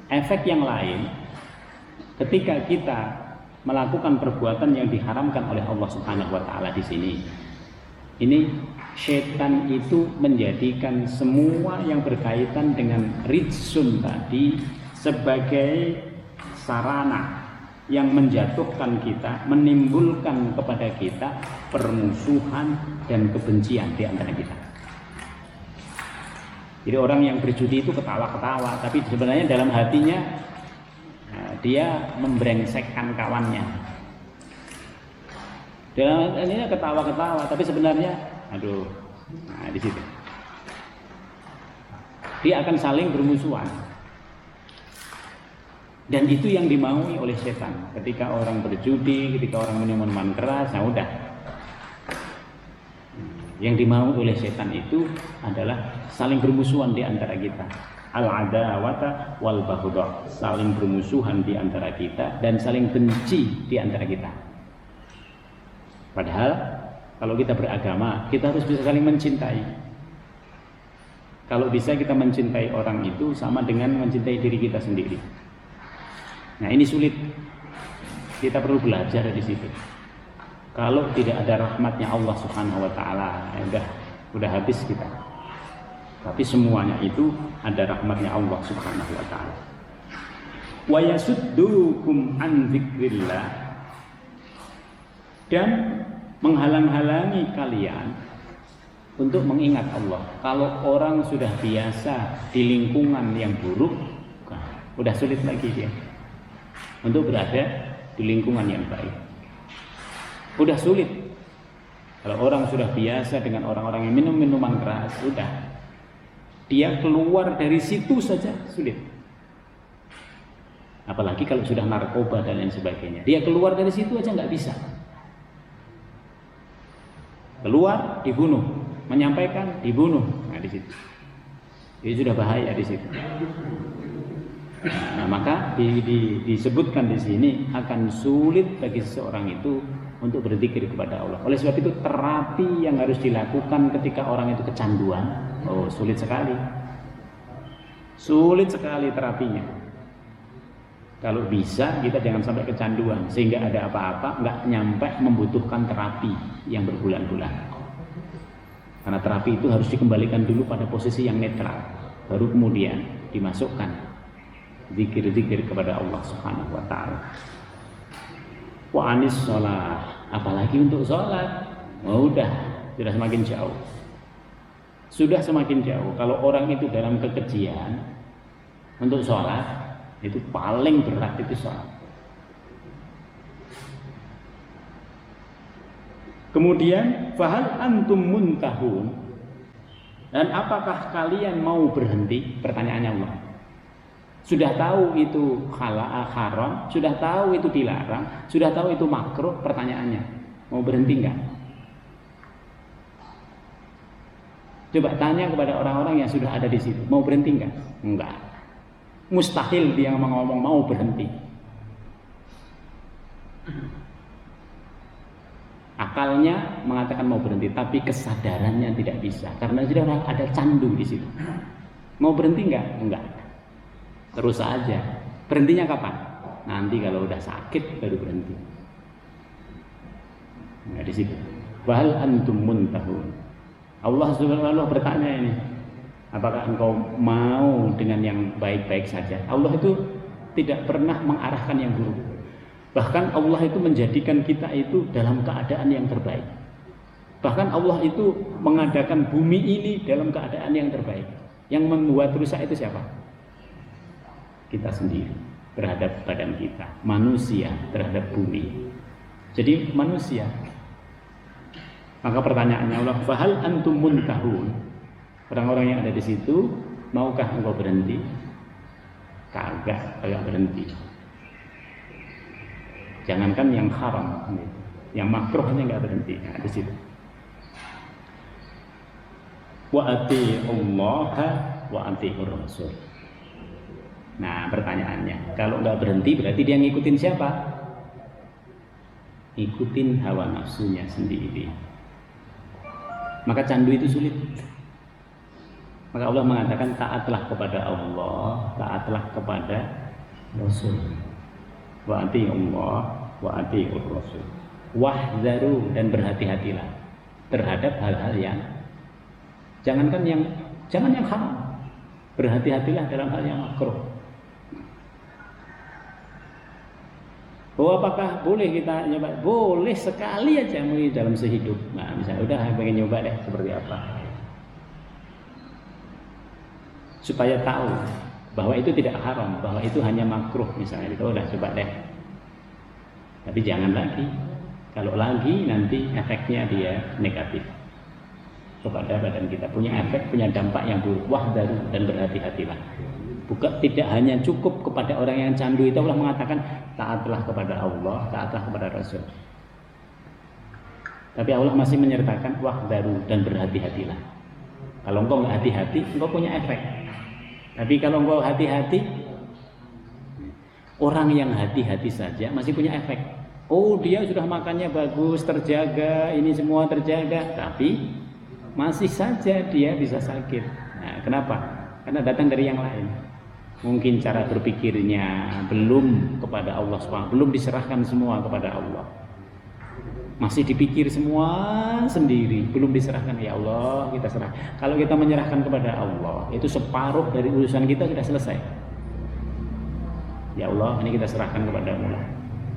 Efek yang lain, ketika kita melakukan perbuatan yang diharamkan oleh Allah Subhanahu wa taala di sini. Ini setan itu menjadikan semua yang berkaitan dengan rijsun tadi sebagai sarana yang menjatuhkan kita, menimbulkan kepada kita permusuhan dan kebencian di antara kita. Jadi orang yang berjudi itu ketawa-ketawa, tapi sebenarnya dalam hatinya dia membrengsekkan kawannya. Dalam ini ketawa-ketawa, tapi sebenarnya, di situ dia akan saling bermusuhan. Dan itu yang dimaui oleh setan. Ketika orang berjudi, ketika orang minuman keras, udah. Yang dimaui oleh setan itu adalah saling bermusuhan di antara kita. Al-adawata wal baghdha, saling bermusuhan di antara kita dan saling benci di antara kita. Padahal kalau kita beragama, kita harus bisa saling mencintai. Kalau bisa kita mencintai orang itu sama dengan mencintai diri kita sendiri. Nah, ini sulit. Kita perlu belajar di situ. Kalau tidak ada rahmatnya Allah Subhanahu wa taala, udah habis kita. Tapi semuanya itu ada rahmatnya Allah Subhanahu wa taala. Wa yasuddukum an dzikrillah, dan menghalang-halangi kalian untuk mengingat Allah. Kalau orang sudah biasa di lingkungan yang buruk, udah sulit lagi dia untuk berada di lingkungan yang baik. Udah sulit. Kalau orang sudah biasa dengan orang-orang yang minum minuman keras, sudah. Dia keluar dari situ saja sulit. Apalagi kalau sudah narkoba dan lain sebagainya. Dia keluar dari situ aja nggak bisa. Keluar dibunuh, menyampaikan dibunuh. Nah di situ. Dia sudah bahaya di situ. Nah, maka disebutkan di sini akan sulit bagi seseorang itu untuk berzikir kepada Allah. Oleh sebab itu terapi yang harus dilakukan ketika orang itu kecanduan, sulit sekali. Sulit sekali terapinya. Kalau bisa kita jangan sampai kecanduan sehingga ada apa-apa nggak nyampe membutuhkan terapi yang berbulan-bulan. Karena terapi itu harus dikembalikan dulu pada posisi yang netral, baru kemudian dimasukkan zikir-zikir kepada Allah Subhanahu wa taala. Wa anis sholat, apalagi untuk sholat, sudah semakin jauh. Sudah semakin jauh. Kalau orang itu dalam kekejian untuk sholat, itu paling berat itu sholat. Kemudian fahal antum muntahun, dan apakah kalian mau berhenti? Pertanyaannya Allah. Sudah tahu itu haram, sudah tahu itu dilarang, sudah tahu itu makruh, pertanyaannya mau berhenti enggak? Coba tanya kepada orang-orang yang sudah ada di situ, mau berhenti enggak? Enggak. Mustahil dia ngomong mau berhenti. Akalnya mengatakan mau berhenti, tapi kesadarannya tidak bisa karena sudah ada candu di situ. Mau berhenti enggak? Enggak. Terus saja. Berhentinya kapan? Nanti kalau udah sakit baru berhenti. Nah di situ. Wahal antum muntahun. Allah Subhanahu wa taala bertanya ini, apakah engkau mau dengan yang baik-baik saja? Allah itu tidak pernah mengarahkan yang buruk. Bahkan Allah itu menjadikan kita itu dalam keadaan yang terbaik. Bahkan Allah itu mengadakan bumi ini dalam keadaan yang terbaik. Yang membuat rusak itu siapa? Kita sendiri terhadap badan kita, manusia terhadap bumi. Jadi manusia. Maka pertanyaannya Allah, fahal antum muntahun? Orang-orang yang ada di situ, maukah engkau berhenti? Kagak berhenti. Jangankan yang haram, yang makruhnya enggak berhenti. Nah, di situ. Wa ati'ullaha wa ati'ur rasul. Nah pertanyaannya, kalau nggak berhenti berarti dia ngikutin siapa? Ikutin hawa nafsunya sendiri. Maka candu itu sulit. Maka Allah mengatakan taatlah kepada Allah, taatlah kepada Rasul. Wa ati'ullah wa ati'ur Rasul. Wahzaru, dan berhati-hatilah terhadap hal-hal yang jangan yang haram. Berhati-hatilah dalam hal yang makruh. Apakah boleh kita nyoba? Boleh sekali aja mungkin dalam sehidup. Nah, misalnya udah pengen nyoba deh seperti apa. Supaya tahu bahwa itu tidak haram, bahwa itu hanya makruh misalnya. Itu udah coba deh. Tapi jangan lagi. Kalau lagi nanti efeknya dia negatif kepada badan kita, punya efek, punya dampak yang buruk. Wahdaru, dan berhati-hatilah. Bukan tidak hanya cukup kepada orang yang candu itu, Allah mengatakan taatlah kepada Allah, taatlah kepada Rasul. Tapi Allah masih menyertakan wahdaru, dan berhati-hatilah. Kalau engkau nggak hati-hati, engkau punya efek. Tapi kalau engkau hati-hati, orang yang hati-hati saja masih punya efek. Oh, dia sudah makannya bagus, terjaga, ini semua terjaga, tapi masih saja dia bisa sakit. Nah, kenapa? Karena datang dari yang lain. Mungkin cara berpikirnya belum kepada Allah SWT, belum diserahkan semua kepada Allah. masih dipikir semua sendiri, belum diserahkan. Ya Allah, kita serah. Kalau kita menyerahkan kepada Allah, itu separuh dari urusan kita sudah selesai. Ya Allah, ini kita serahkan kepada-Mu lah.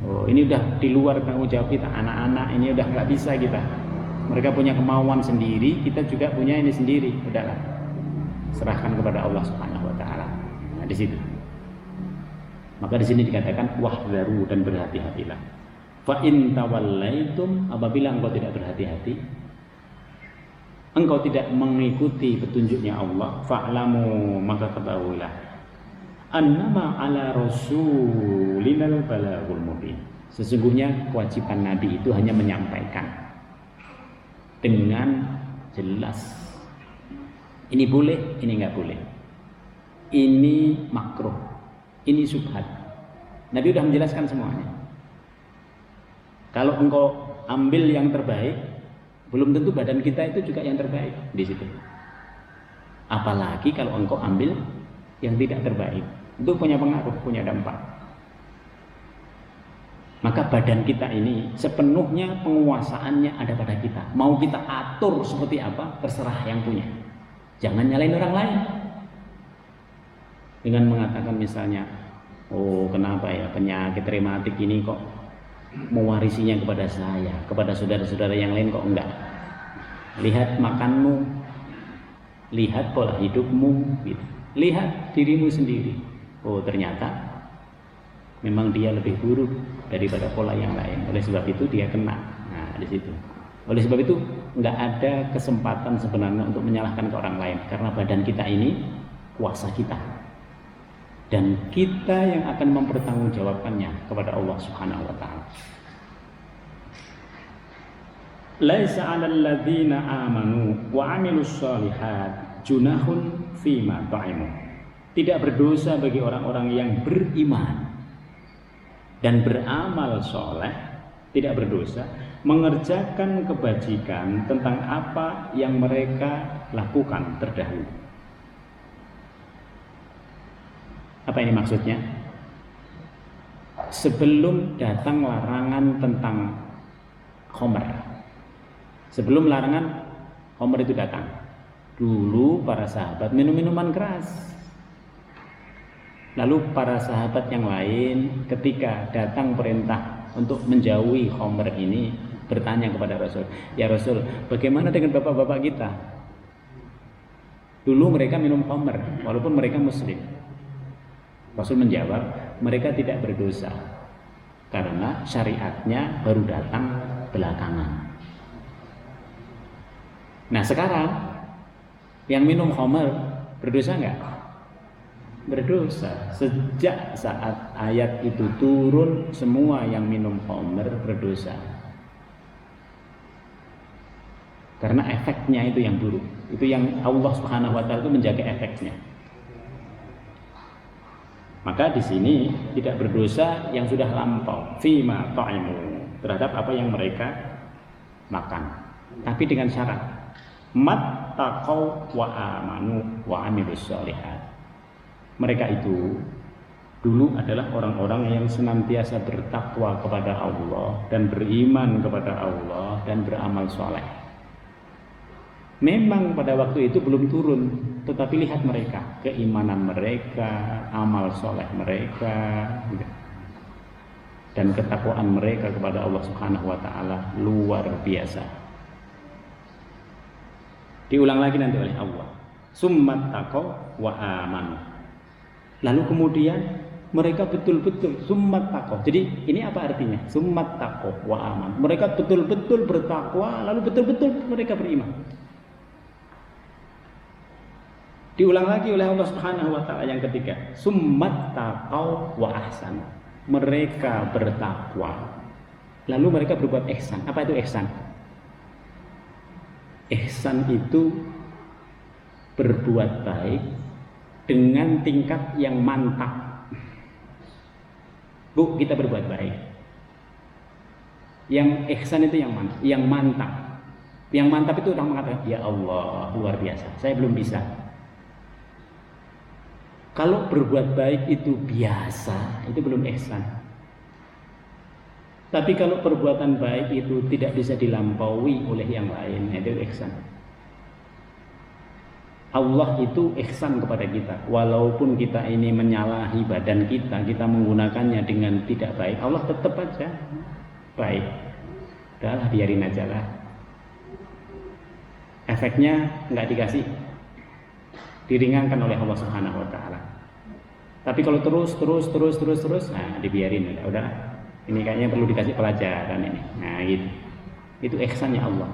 Oh, ini udah di luar tanggung jawab kita. Anak-anak ini udah nggak bisa kita. Mereka punya kemauan sendiri, kita juga punya ini sendiri. Udahlah, serahkan kepada Allah Subhanahu Wa Taala. Nah, di situ. Maka di sini dikatakan wahdharu, dan berhati-hatilah. Fa in tawallaitum, apabila engkau tidak berhati-hati, engkau tidak mengikuti petunjuknya Allah, fa'lamu, maka ketahuilah, annama ala rasulinal balagul mubin. Sesungguhnya kewajiban Nabi itu hanya menyampaikan dengan jelas. Ini boleh, ini enggak boleh. Ini makruh, ini syubhat. Nabi sudah menjelaskan semuanya. Kalau engkau ambil yang terbaik, belum tentu badan kita itu juga yang terbaik di situ. Apalagi kalau engkau ambil yang tidak terbaik, itu punya pengaruh, punya dampak. Maka badan kita ini sepenuhnya penguasaannya ada pada kita. Mau kita atur seperti apa, terserah yang punya. Jangan nyalain orang lain. Dengan mengatakan misalnya, oh kenapa ya penyakit rematik ini kok mewarisinya kepada saya, kepada saudara-saudara yang lain kok enggak. Lihat makanmu, lihat pola hidupmu, gitu. Lihat dirimu sendiri. Oh ternyata memang dia lebih buruk daripada pola yang lain. Oleh sebab itu dia kena. Nah di situ. Oleh sebab itu enggak ada kesempatan sebenarnya untuk menyalahkan ke orang lain, karena badan kita ini kuasa kita. Dan kita yang akan mempertanggungjawabkannya kepada Allah Subhanahu wa taala. Laisa 'alal ladzina amanu wa 'amilus shalihat junahun fima ta'imu. Tidak berdosa bagi orang-orang yang beriman dan beramal soleh, tidak berdosa mengerjakan kebajikan tentang apa yang mereka lakukan terdahulu. Apa ini maksudnya? Sebelum datang larangan tentang khamr, sebelum larangan khamr itu datang, dulu para sahabat minum minuman keras. Lalu para sahabat yang lain ketika datang perintah untuk menjauhi khamr ini bertanya kepada Rasul, ya Rasul, bagaimana dengan bapak-bapak kita? Dulu mereka minum khamr walaupun mereka muslim. Rasul menjawab, mereka tidak berdosa karena syariatnya baru datang belakangan. Nah sekarang yang minum khamr berdosa enggak? Berdosa. Sejak saat ayat itu turun, semua yang minum khamr berdosa. Karena efeknya itu yang buruk. Itu yang Allah Subhanahu wa taala itu menjaga efeknya. Maka di sini tidak berdosa yang sudah lampau, fima ta'imu, terhadap apa yang mereka makan. Tapi dengan syarat mattaqau wa amanu wa amilus sholihat. Mereka itu dulu adalah orang-orang yang senantiasa bertakwa kepada Allah dan beriman kepada Allah dan beramal soleh. Memang pada waktu itu belum turun, tetapi lihat mereka, keimanan mereka, amal soleh mereka, dan ketakwaan mereka kepada Allah Subhanahu wa taala luar biasa. Diulang lagi nanti oleh Allah. Summat taqaw wa amanu. Lalu kemudian mereka betul-betul summat taqaw. Jadi ini apa artinya? Summat taqaw wa amanu. Mereka betul-betul bertakwa, lalu betul-betul mereka beriman. Diulang lagi oleh Allah Subhanahu wa taala yang ketiga, summat taqaw wa ahsan. Mereka bertakwa, lalu mereka berbuat ihsan. Apa itu ihsan? Ihsan itu berbuat baik dengan tingkat yang mantap. Bu, kita berbuat baik. Yang ihsan itu yang mana? Yang mantap. Yang mantap itu orang mengatakan, ya Allah, luar biasa, saya belum bisa. Kalau berbuat baik itu biasa, itu belum ihsan. Tapi kalau perbuatan baik itu tidak bisa dilampaui oleh yang lain, itu ihsan. Allah itu ihsan kepada kita. Walaupun kita ini menyalahi badan kita, kita menggunakannya dengan tidak baik, Allah tetap aja baik. Udahlah, biarin aja lah. Efeknya nggak dikasih, diringankan oleh Allah Subhanahu wa taala. Tapi kalau terus, nah dibiarin, udah. Ini kayaknya perlu dikasih pelajaran ini. Nah, gitu. Itu ihsannya Allah.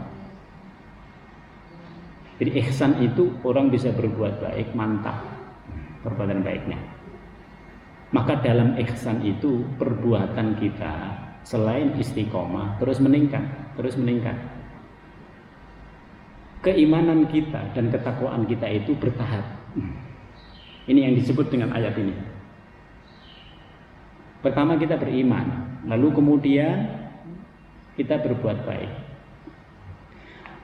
Jadi ihsan itu orang bisa berbuat baik, mantap perbuatan baiknya. Maka dalam ihsan itu perbuatan kita selain istiqomah terus meningkat. Keimanan kita dan ketakwaan kita itu bertahap. Ini yang disebut dengan ayat ini. Pertama kita beriman, lalu kemudian kita berbuat baik.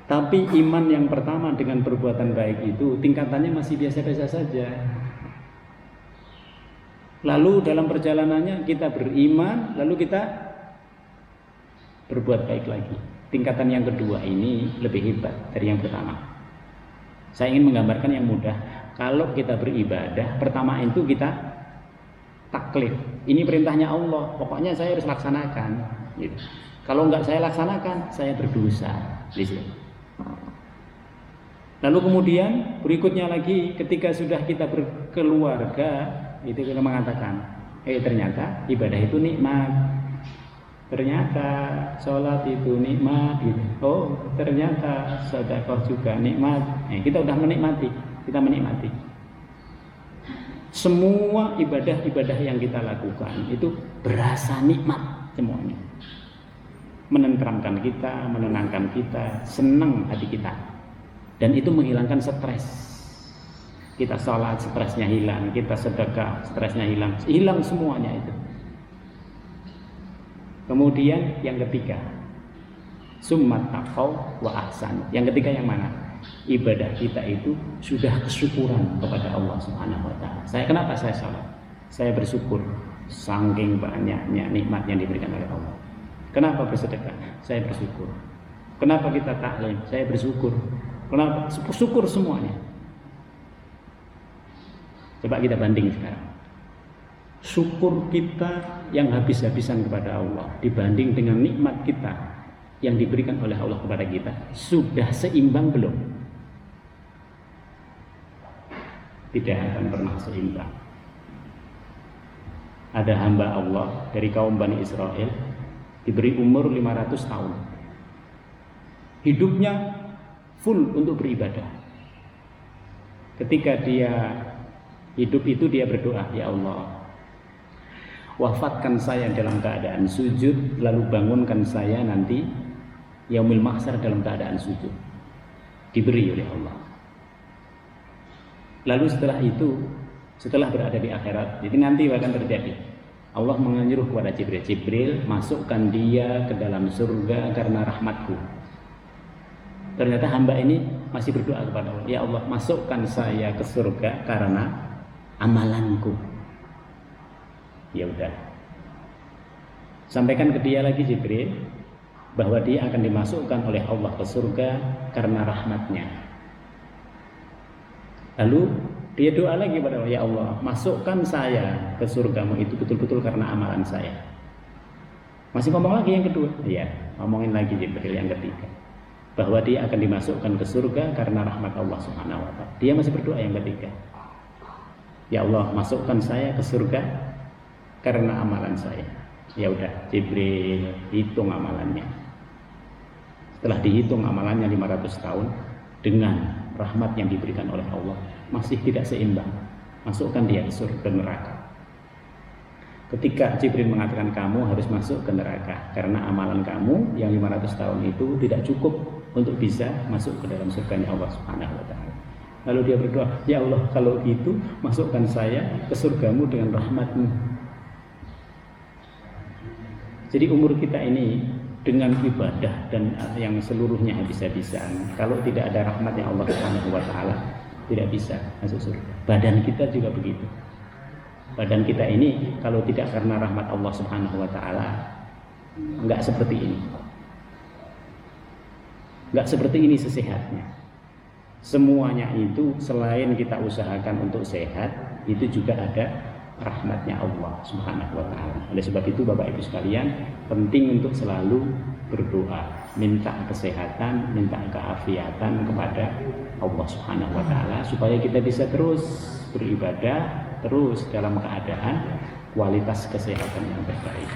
Tapi iman yang pertama dengan perbuatan baik itu tingkatannya masih biasa-biasa saja. Lalu dalam perjalanannya kita beriman, lalu kita berbuat baik lagi. Tingkatan yang kedua ini lebih hebat dari yang pertama. Saya ingin menggambarkan yang mudah. Kalau kita beribadah, pertama itu kita taklif. Ini perintahnya Allah, pokoknya saya harus laksanakan. Gitu. Kalau enggak saya laksanakan, saya berdosa. Lalu kemudian berikutnya lagi, ketika sudah kita berkeluarga, itu kita mengatakan, ternyata ibadah itu nikmat. Ternyata sholat itu nikmat. Gitu. Oh, ternyata sedekah juga nikmat. Kita udah menikmati, kita menikmati. Semua ibadah-ibadah yang kita lakukan itu berasa nikmat semuanya. Menenteramkan kita, menenangkan kita, senang hati kita. Dan itu menghilangkan stres. Kita sholat, stresnya hilang. Kita sedekah, stresnya hilang. Hilang semuanya itu. Kemudian yang ketiga, summat taqaw wa ahsan. Yang ketiga yang mana? Ibadah kita itu sudah kesyukuran kepada Allah Subhanahu wa taala. Kenapa saya salat? Saya bersyukur saking banyaknya nikmat yang diberikan oleh Allah. Kenapa bersedekah? Saya bersyukur. Kenapa kita taklim? Saya bersyukur. Kenapa? Syukur semuanya. Coba kita banding sekarang. Syukur kita yang habis-habisan kepada Allah dibanding dengan nikmat kita yang diberikan oleh Allah kepada kita, sudah seimbang belum? Tidak akan pernah seimbang. Ada hamba Allah dari kaum Bani Israel diberi umur 500 tahun. Hidupnya full untuk beribadah. Ketika dia hidup itu dia berdoa, ya Allah, wafatkan saya dalam keadaan sujud, lalu bangunkan saya nanti yaumil mahsyar dalam keadaan sujud. Diberi oleh Allah. Lalu setelah itu, setelah berada di akhirat, jadi nanti akan terjadi. Allah menyuruh kepada Jibril, masukkan dia ke dalam surga karena rahmatku. Ternyata hamba ini masih berdoa kepada Allah, ya Allah, masukkan saya ke surga karena amalanku. Ya udah. Sampaikan ke dia lagi Jibril bahwa dia akan dimasukkan oleh Allah ke surga karena rahmatnya. Lalu dia doa lagi kepada Allah, ya Allah, masukkan saya ke surgamu itu betul-betul karena amalan saya. Masih ngomong lagi yang kedua? Iya, ngomongin lagi Jibril yang ketiga, bahwa dia akan dimasukkan ke surga karena rahmat Allah Subhanahu wa taala. Dia masih berdoa yang ketiga, ya Allah, masukkan saya ke surga karena amalan saya. Ya udah, Jibril hitung amalannya. Setelah dihitung amalannya 500 tahun dengan rahmat yang diberikan oleh Allah, masih tidak seimbang. Masukkan dia ke surga neraka. Ketika Jibril mengatakan kamu harus masuk ke neraka karena amalan kamu yang 500 tahun itu tidak cukup untuk bisa masuk ke dalam surganya Allah Subhanahu wa taala. Lalu dia berdoa, ya Allah, kalau gitu masukkan saya ke surgamu dengan rahmatmu. Jadi umur kita ini dengan ibadah dan yang seluruhnya habis-habisan, kalau tidak ada rahmatnya Allah Subhanahu wa taala, tidak bisa masuk surga. Badan kita juga begitu. Badan kita ini kalau tidak karena rahmat Allah Subhanahu wa taala, Enggak seperti ini. Enggak seperti ini sesehatnya. Semuanya itu selain kita usahakan untuk sehat, itu juga ada rahmatnya Allah Subhanahu wa taala. Oleh sebab itu Bapak Ibu sekalian, penting untuk selalu berdoa, minta kesehatan, minta keafiatan kepada Allah Subhanahu wa taala supaya kita bisa terus beribadah, terus dalam keadaan kualitas kesehatan yang terbaik.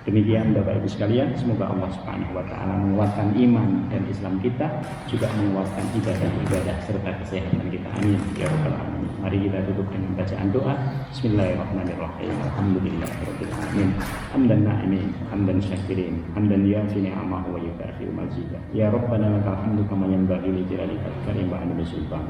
Demikian Bapak Ibu sekalian, semoga Allah Subhanahu wa taala menguatkan iman dan Islam kita, juga menguatkan ibadah-ibadah serta kesehatan kita. Amin ya rabbal alamin. Mari kita tutup dengan bacaan doa. Bismillahirrahmanirrahim. Alhamdulillahirabbil alamin. Hamdan na'imin, hamdan syakirin, hamdan yafi ni'amahu wa yukafi mazidah. Ya Rabbana lakal hamdu kama yanbaghi li jalalika karim wa anil sultan.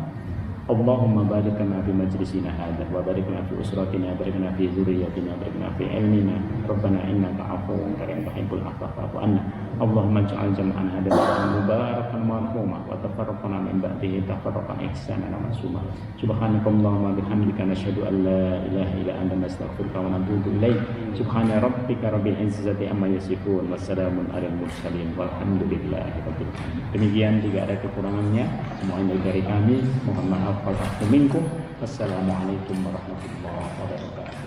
Allahumma barik lana fi majlisina hadha wa barik lana fi usratina, barik lana fi dzurriyyatina, barik lana fi ilmina. Rabbana innaka afuwwun karim tuhibbul afwa fa'fu anna. Allahumma ij'al jam'an hadha mubarakan marhuma wa tafarraqna min ba'dihi tafarraqan ihsanan wa masuma. Subhanakallahumma bihamdika nasyhadu an la ilaha illa anta nastaghfiruka wa natubu ilaik. Subhana rabbika rabbil izzati amma yasifun wa salamun alal mursalin walhamdulillahi rabbil alamin. Demikian, jika ada kekurangannya semuanya dari kami, mohon maaf. Wassalamualaikum warahmatullahi wabarakatuh.